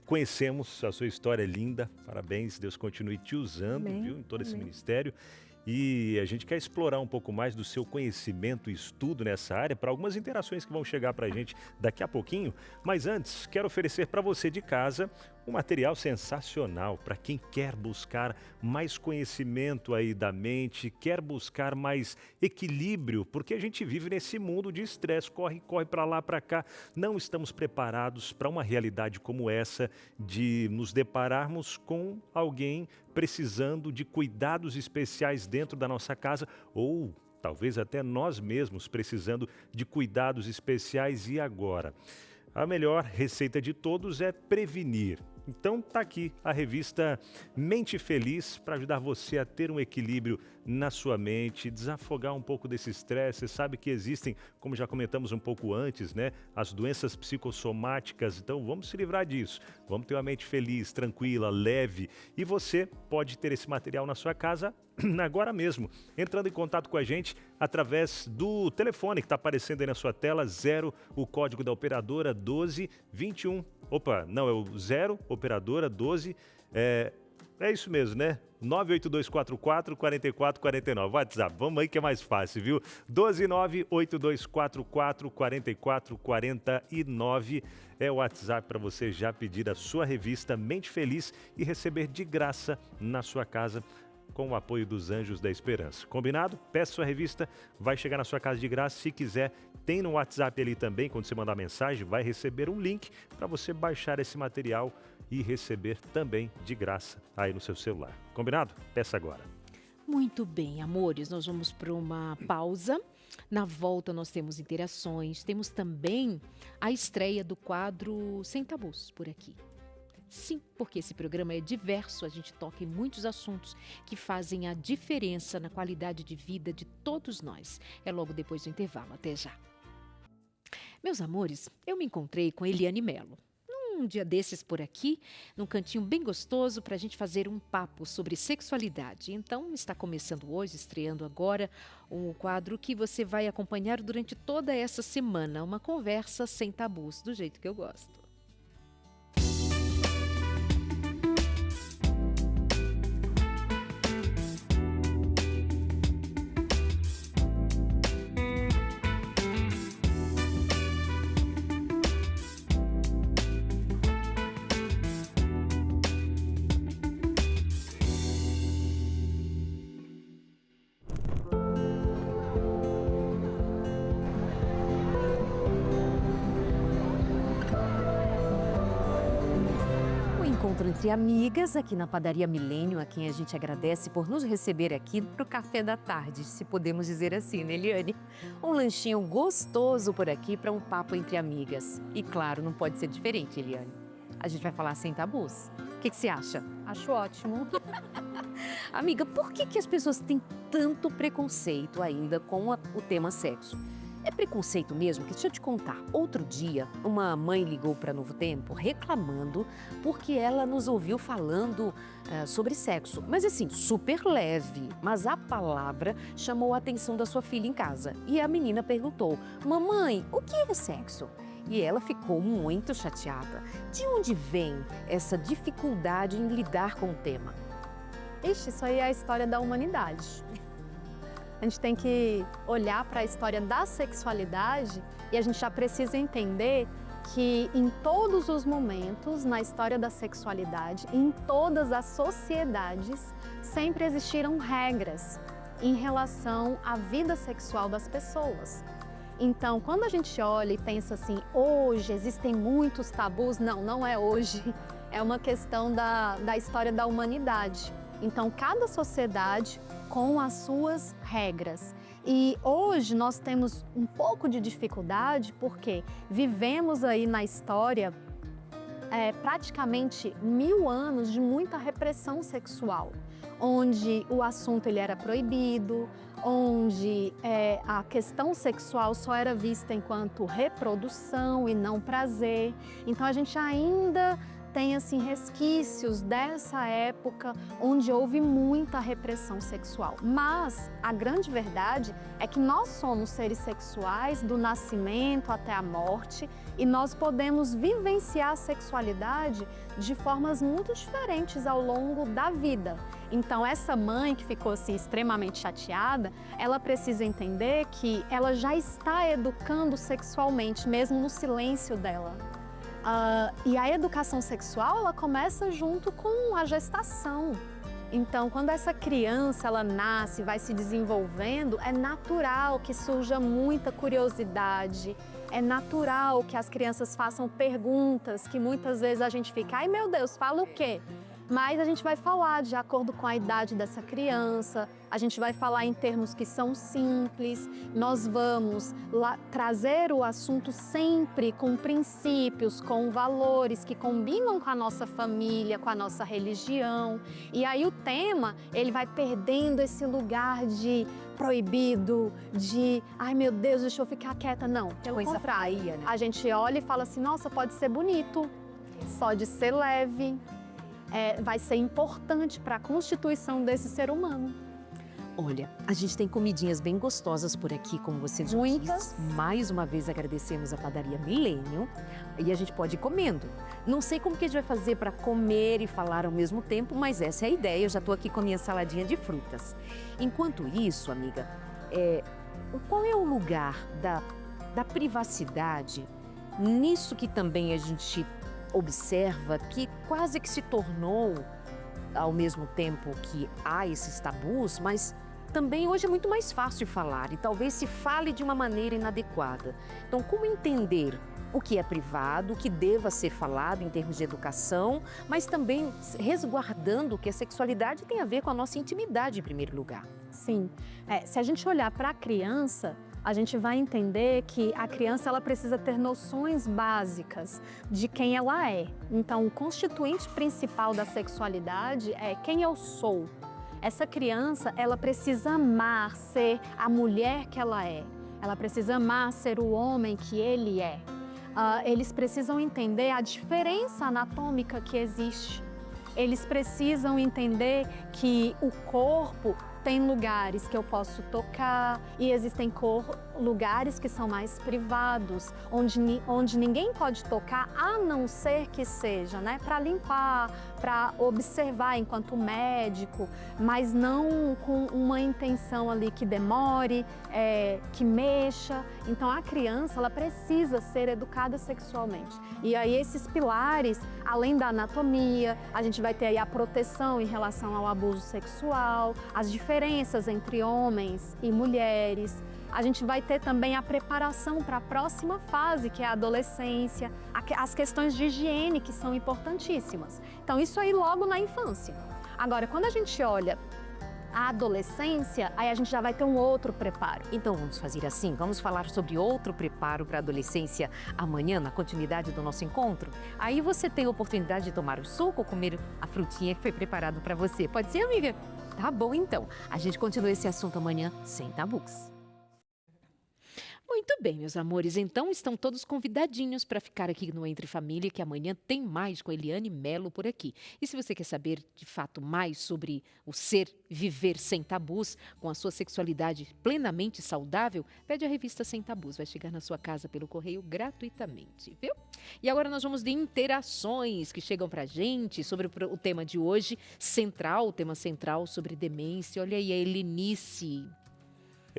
conhecemos a sua história linda, parabéns, Deus continue te usando, Amém. viu, em todo esse Amém. ministério. e a gente quer explorar um pouco mais do seu conhecimento e estudo nessa área para algumas interações que vão chegar para a gente daqui a pouquinho. Mas antes, quero oferecer para você de casa um material sensacional para quem quer buscar mais conhecimento aí da mente, quer buscar mais equilíbrio, porque a gente vive nesse mundo de estresse, corre para lá, para cá. Não estamos preparados para uma realidade como essa de nos depararmos com alguém precisando de cuidados especiais dentro da nossa casa ou talvez até nós mesmos precisando de cuidados especiais. E agora? A melhor receita de todos é prevenir. Então tá aqui a revista Mente Feliz para ajudar você a ter um equilíbrio na sua mente, desafogar um pouco desse estresse. Você sabe que existem, como já comentamos um pouco antes, né, as doenças psicossomáticas. Então vamos se livrar disso. Vamos ter uma mente feliz, tranquila, leve. E você pode ter esse material na sua casa agora mesmo, entrando em contato com a gente através do telefone que está aparecendo aí na sua tela, 0, o código da operadora 1221. Opa, não, é o 0, operadora 12, é isso mesmo, né? 98244-4449, WhatsApp, vamos aí que é mais fácil, viu? 1298244-4449 é o WhatsApp para você já pedir a sua revista Mente Feliz e receber de graça na sua casa, com o apoio dos Anjos da Esperança. Combinado? Peça sua revista, vai chegar na sua casa de graça. Se quiser, tem no WhatsApp ali também, quando você mandar mensagem, vai receber um link para você baixar esse material e receber também de graça aí no seu celular. Combinado? Peça agora. Muito bem, amores, nós vamos para uma pausa. Na volta nós temos interações, temos também a estreia do quadro Sem Tabus por aqui. Sim, porque esse programa é diverso, a gente toca em muitos assuntos que fazem a diferença na qualidade de vida de todos nós. É logo depois do intervalo, até já. Meus amores, eu me encontrei com Eliane Mello. Um dia desses por aqui, num cantinho bem gostoso para a gente fazer um papo sobre sexualidade. Então, está começando hoje, estreando agora, um quadro que você vai acompanhar durante toda essa semana, uma conversa sem tabus, do jeito que eu gosto. Encontro entre amigas aqui na Padaria Milênio, a quem a gente agradece por nos receber aqui para o café da tarde, se podemos dizer assim, né, Eliane? Um lanchinho gostoso por aqui para um papo entre amigas. E claro, não pode ser diferente, Eliane. A gente vai falar sem tabus. O que você acha? Acho ótimo. Amiga, por que as pessoas têm tanto preconceito ainda com o tema sexo? É preconceito mesmo? Que deixa eu te contar. Outro dia, uma mãe ligou para Novo Tempo reclamando porque ela nos ouviu falando sobre sexo. Mas assim, super leve. Mas a palavra chamou a atenção da sua filha em casa. E a menina perguntou: mamãe, o que é sexo? E ela ficou muito chateada. De onde vem essa dificuldade em lidar com o tema? Ixi, isso aí é a história da humanidade. A gente tem que olhar para a história da sexualidade e a gente já precisa entender que em todos os momentos na história da sexualidade, em todas as sociedades, sempre existiram regras em relação à vida sexual das pessoas. Então, quando a gente olha e pensa assim, hoje existem muitos tabus, não é hoje, é uma questão da história da humanidade. Então, cada sociedade com as suas regras. E hoje nós temos um pouco de dificuldade porque vivemos aí na história praticamente 1000 anos de muita repressão sexual, onde o assunto ele era proibido, onde a questão sexual só era vista enquanto reprodução e não prazer. Então a gente ainda tem assim resquícios dessa época onde houve muita repressão sexual. Mas a grande verdade é que nós somos seres sexuais do nascimento até a morte e nós podemos vivenciar a sexualidade de formas muito diferentes ao longo da vida. Então essa mãe que ficou assim extremamente chateada, ela precisa entender que ela já está educando sexualmente, mesmo no silêncio dela. E a educação sexual, ela começa junto com a gestação. Então, quando essa criança, ela nasce, vai se desenvolvendo, é natural que surja muita curiosidade, é natural que as crianças façam perguntas que muitas vezes a gente fica, ai meu Deus, fala o quê? Mas a gente vai falar de acordo com a idade dessa criança, a gente vai falar em termos que são simples, nós vamos trazer o assunto sempre com princípios, com valores que combinam com a nossa família, com a nossa religião. E aí o tema, ele vai perdendo esse lugar de proibido, de ai meu Deus, deixa eu ficar quieta. Não, pelo contrário, né? A gente olha e fala assim, nossa, pode ser bonito, pode ser leve. Vai ser importante para a constituição desse ser humano. Olha, a gente tem comidinhas bem gostosas por aqui, como você já Muitas. disse. Mais uma vez agradecemos a padaria Milênio e a gente pode ir comendo. Não sei como que a gente vai fazer para comer e falar ao mesmo tempo, mas essa é a ideia. Eu já estou aqui com a minha saladinha de frutas. Enquanto isso, amiga, qual é o lugar da privacidade nisso que também a gente observa que quase que se tornou, ao mesmo tempo que há esses tabus, mas também hoje é muito mais fácil falar e talvez se fale de uma maneira inadequada. Então, como entender o que é privado, o que deva ser falado em termos de educação, mas também resguardando que a sexualidade tem a ver com a nossa intimidade em primeiro lugar? Sim, se a gente olhar para a criança, a gente vai entender que a criança ela precisa ter noções básicas de quem ela é. Então, o constituinte principal da sexualidade é quem eu sou. Essa criança, ela precisa amar ser a mulher que ela é. Ela precisa amar ser o homem que ele é. Eles precisam entender a diferença anatômica que existe. Eles precisam entender que o corpo tem lugares que eu posso tocar e existem lugares que são mais privados, onde ninguém pode tocar, a não ser que seja, né, para limpar, para observar enquanto médico, mas não com uma intenção ali que demore, que mexa. Então a criança, ela precisa ser educada sexualmente. E aí esses pilares, além da anatomia, a gente vai ter aí a proteção em relação ao abuso sexual, as diferenças entre homens e mulheres. A gente vai ter também a preparação para a próxima fase, que é a adolescência, as questões de higiene, que são importantíssimas. Então, isso aí logo na infância. Agora, quando a gente olha a adolescência, aí a gente já vai ter um outro preparo. Então vamos fazer assim, vamos falar sobre outro preparo para a adolescência amanhã, na continuidade do nosso encontro. Aí você tem a oportunidade de tomar o suco ou comer a frutinha que foi preparado para você. Pode ser, amiga? Tá bom, então. A gente continua esse assunto amanhã sem tabus. Muito bem, meus amores. Então, estão todos convidadinhos para ficar aqui no Entre Família, que amanhã tem mais com Eliane Melo por aqui. E se você quer saber, de fato, mais sobre o viver sem tabus, com a sua sexualidade plenamente saudável, pede a revista Sem Tabus. Vai chegar na sua casa pelo correio gratuitamente, viu? E agora nós vamos de interações que chegam para a gente sobre o tema de hoje, o tema central sobre demência. Olha aí a Helenice.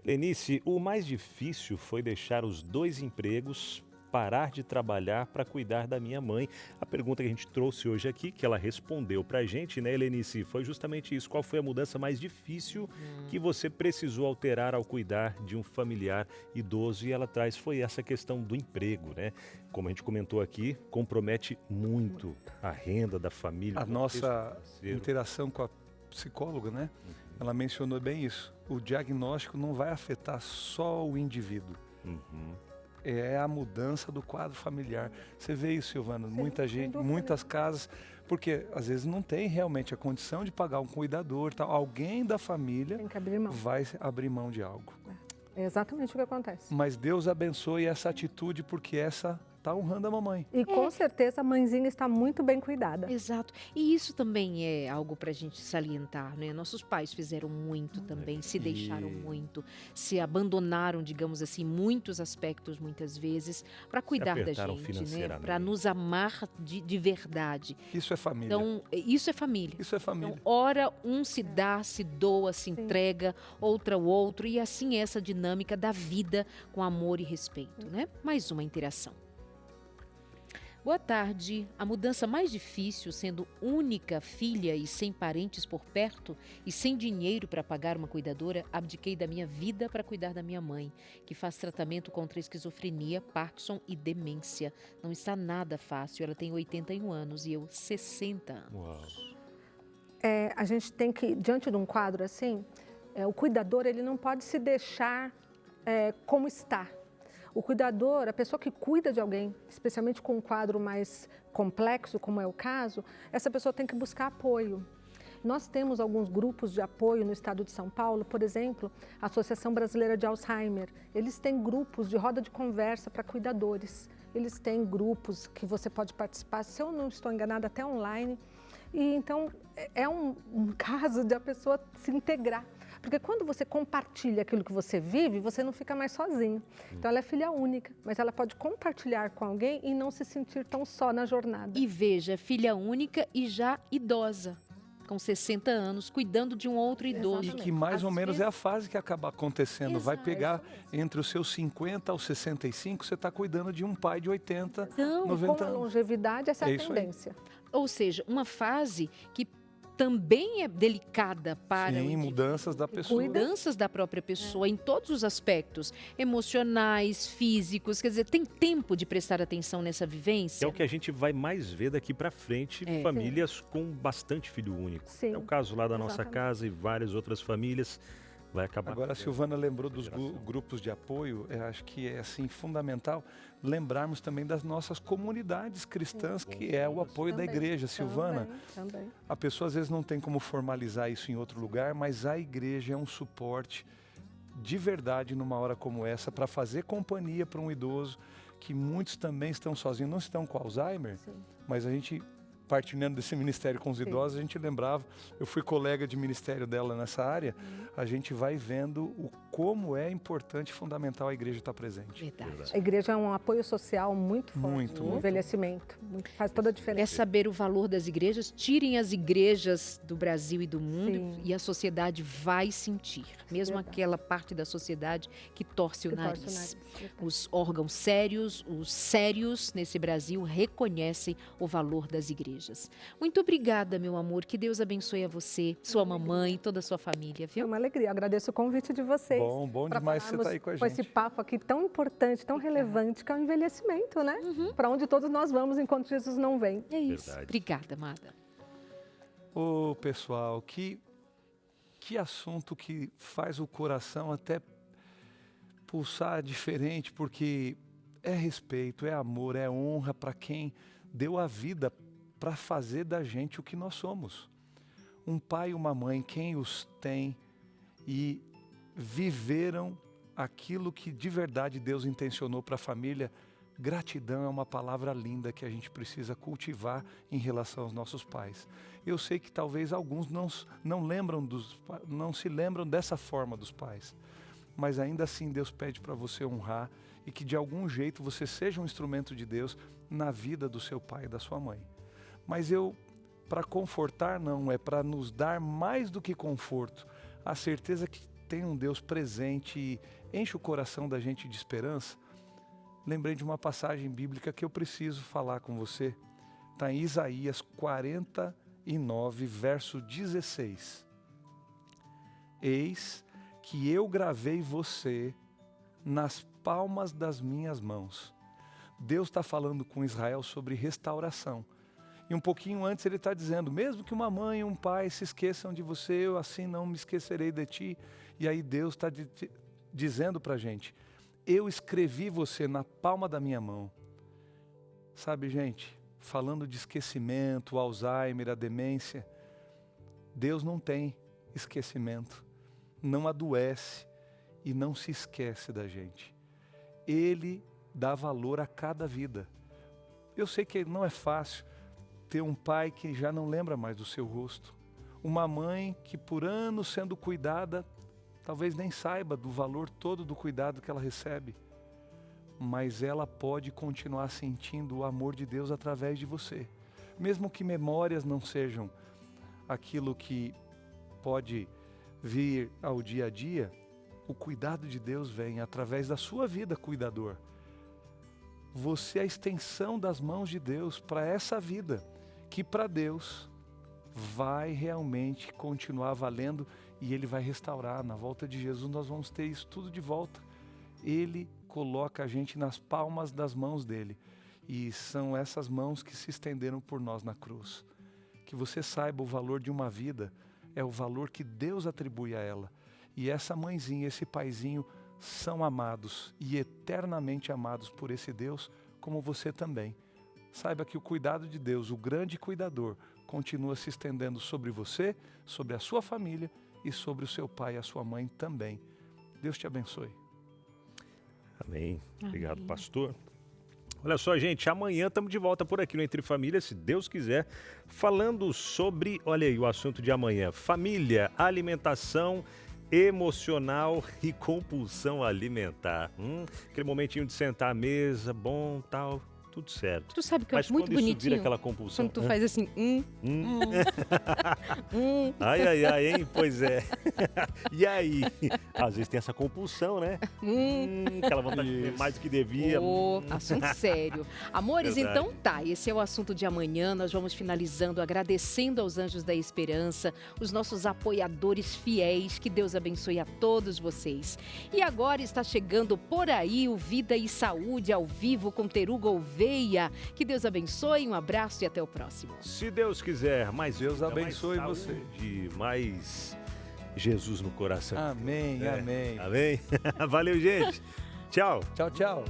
Helenice, o mais difícil foi deixar os 2 empregos, parar de trabalhar para cuidar da minha mãe. A pergunta que a gente trouxe hoje aqui, que ela respondeu para a gente, né, Helenice, foi justamente isso. Qual foi a mudança mais difícil que você precisou alterar ao cuidar de um familiar idoso? E ela traz, foi essa questão do emprego, né? Como a gente comentou aqui, compromete muito a renda da família. A nossa interação com a psicóloga, né? Ela mencionou bem isso. O diagnóstico não vai afetar só o indivíduo. É a mudança do quadro familiar. Você vê isso, Silvana, muita gente, muitas casas, porque às vezes não tem realmente a condição de pagar um cuidador, tal. Alguém da família Tem que abrir mão. vai abrir mão de algo. É exatamente o que acontece. Mas Deus abençoe essa atitude, porque essa está honrando a mamãe. E com certeza a mãezinha está muito bem cuidada. Exato. E isso também é algo para a gente salientar, né? Nossos pais fizeram muito também, se deixaram muito, se abandonaram, digamos assim, muitos aspectos, muitas vezes, para cuidar da apertaram gente, né? financeiramente. Para nos amar de verdade. Isso é família. Então, isso é família. Isso é família. Então, ora um se dá, se doa, se entrega, outra o outro, e assim é essa dinâmica da vida com amor e respeito, né? Mais uma interação. Boa tarde. A mudança mais difícil, sendo única filha e sem parentes por perto e sem dinheiro para pagar uma cuidadora, abdiquei da minha vida para cuidar da minha mãe, que faz tratamento contra esquizofrenia, Parkinson e demência. Não está nada fácil. Ela tem 81 anos e eu 60 anos. Uau. A gente tem que, diante de um quadro assim, o cuidador ele não pode se deixar como está. O cuidador, a pessoa que cuida de alguém, especialmente com um quadro mais complexo, como é o caso, essa pessoa tem que buscar apoio. Nós temos alguns grupos de apoio no estado de São Paulo, por exemplo, a Associação Brasileira de Alzheimer. Eles têm grupos de roda de conversa para cuidadores. Eles têm grupos que você pode participar, se eu não estou enganada, até online. E então é um caso de a pessoa se integrar. Porque quando você compartilha aquilo que você vive, você não fica mais sozinho. Então ela é filha única, mas ela pode compartilhar com alguém e não se sentir tão só na jornada. E veja, filha única e já idosa, com 60 anos, cuidando de um outro idoso. E que mais Às ou menos vezes- é a fase que acaba acontecendo. Vai Exato. pegar entre os seus 50 aos 65, você está cuidando de um pai de 80, Então, 90 Com a anos. longevidade, essa é É a isso aí. tendência. Ou seja, uma fase que também é delicada para o Sim, indivíduo. mudanças da pessoa. Mudanças da própria pessoa em todos os aspectos, emocionais, físicos, quer dizer, tem tempo de prestar atenção nessa vivência? É o que a gente vai mais ver daqui para frente, É. famílias com bastante filho único. Sim. É o caso lá da nossa Exatamente. casa e várias outras famílias. Vai acabar. Agora, a Silvana lembrou dos geração. grupos de apoio, eu acho que é assim fundamental lembrarmos também das nossas comunidades cristãs, que é o apoio da Também, igreja. Silvana, Também. a pessoa às vezes não tem como formalizar isso em outro lugar, mas a igreja é um suporte de verdade numa hora como essa para fazer companhia para um idoso que muitos também estão sozinhos, não estão com Alzheimer, Sim. mas a gente partilhando desse ministério com os idosos, a gente lembrava, eu fui colega de ministério dela nessa área, a gente vai vendo o como é importante e fundamental a igreja estar presente. Verdade. A igreja é um apoio social muito forte Muito, no muito. envelhecimento. Faz toda a É diferença. saber o valor das igrejas, tirem as igrejas do Brasil e do mundo Sim. e a sociedade vai sentir, mesmo Verdade. aquela parte da sociedade que torce o Que torce o nariz. nariz. Os órgãos sérios, os sérios nesse Brasil reconhecem o valor das igrejas. Muito obrigada, meu amor, que Deus abençoe a você, sua mamãe, toda a sua família, É viu? uma alegria. Agradeço o convite de vocês. Bom pra demais você falarmos estar aí com a esse gente. papo aqui tão importante, tão relevante, que é o envelhecimento, né? Para onde todos nós vamos enquanto Jesus não vem. É isso. Verdade. Obrigada, amada. Ô pessoal, que assunto que faz o coração até pulsar diferente, porque é respeito, é amor, é honra para quem deu a vida para fazer da gente o que nós somos. Um pai e uma mãe, quem os tem e viveram aquilo que de verdade Deus intencionou para a família, gratidão é uma palavra linda que a gente precisa cultivar em relação aos nossos pais. Eu sei que talvez alguns não se lembram dessa forma dos pais, mas ainda assim Deus pede para você honrar e que de algum jeito você seja um instrumento de Deus na vida do seu pai e da sua mãe. Mas para confortar não, é para nos dar mais do que conforto, a certeza que tem um Deus presente e enche o coração da gente de esperança. Lembrei de uma passagem bíblica que eu preciso falar com você. Está em Isaías 49, verso 16. Eis que eu gravei você nas palmas das minhas mãos. Deus está falando com Israel sobre restauração. E um pouquinho antes ele está dizendo, mesmo que uma mãe e um pai se esqueçam de você, eu assim não me esquecerei de ti. E aí Deus está dizendo para a gente, eu escrevi você na palma da minha mão. Sabe, gente, falando de esquecimento, Alzheimer, a demência, Deus não tem esquecimento, não adoece e não se esquece da gente. Ele dá valor a cada vida. Eu sei que não é fácil ter um pai que já não lembra mais do seu rosto. Uma mãe que por anos sendo cuidada, talvez nem saiba do valor todo do cuidado que ela recebe. Mas ela pode continuar sentindo o amor de Deus através de você. Mesmo que memórias não sejam aquilo que pode vir ao dia a dia, o cuidado de Deus vem através da sua vida, cuidador. Você é a extensão das mãos de Deus para essa vida, que para Deus vai realmente continuar valendo e Ele vai restaurar. Na volta de Jesus nós vamos ter isso tudo de volta. Ele coloca a gente nas palmas das mãos dele e são essas mãos que se estenderam por nós na cruz. Que você saiba o valor de uma vida é o valor que Deus atribui a ela. E essa mãezinha, esse paizinho são amados e eternamente amados por esse Deus, como você também. Saiba que o cuidado de Deus, o grande cuidador, continua se estendendo sobre você, sobre a sua família e sobre o seu pai e a sua mãe também. Deus te abençoe. Amém. Obrigado, pastor. Olha só, gente, amanhã estamos de volta por aqui no Entre Família, se Deus quiser, falando sobre, olha aí o assunto de amanhã, família, alimentação emocional e compulsão alimentar. Aquele momentinho de sentar à mesa, bom, tal, tudo certo. Tu sabe que eu Mas acho muito quando isso bonitinho vira aquela compulsão... quando tu faz assim, Ai, ai, ai, hein? Pois é. E aí? Às vezes tem essa compulsão, né? Aquela vontade de comer mais do que devia. Assunto sério. Amores, Verdade. então tá, esse é o assunto de amanhã. Nós vamos finalizando agradecendo aos Anjos da Esperança, os nossos apoiadores fiéis. Que Deus abençoe a todos vocês. E agora está chegando por aí o Vida e Saúde ao vivo com Teru Gouveia. Que Deus abençoe, um abraço e até o próximo. Se Deus quiser, mais Deus vida, abençoe mais você. saúde, mais Jesus no coração. Amém, amém. Amém? Valeu, gente. Tchau. Tchau, tchau.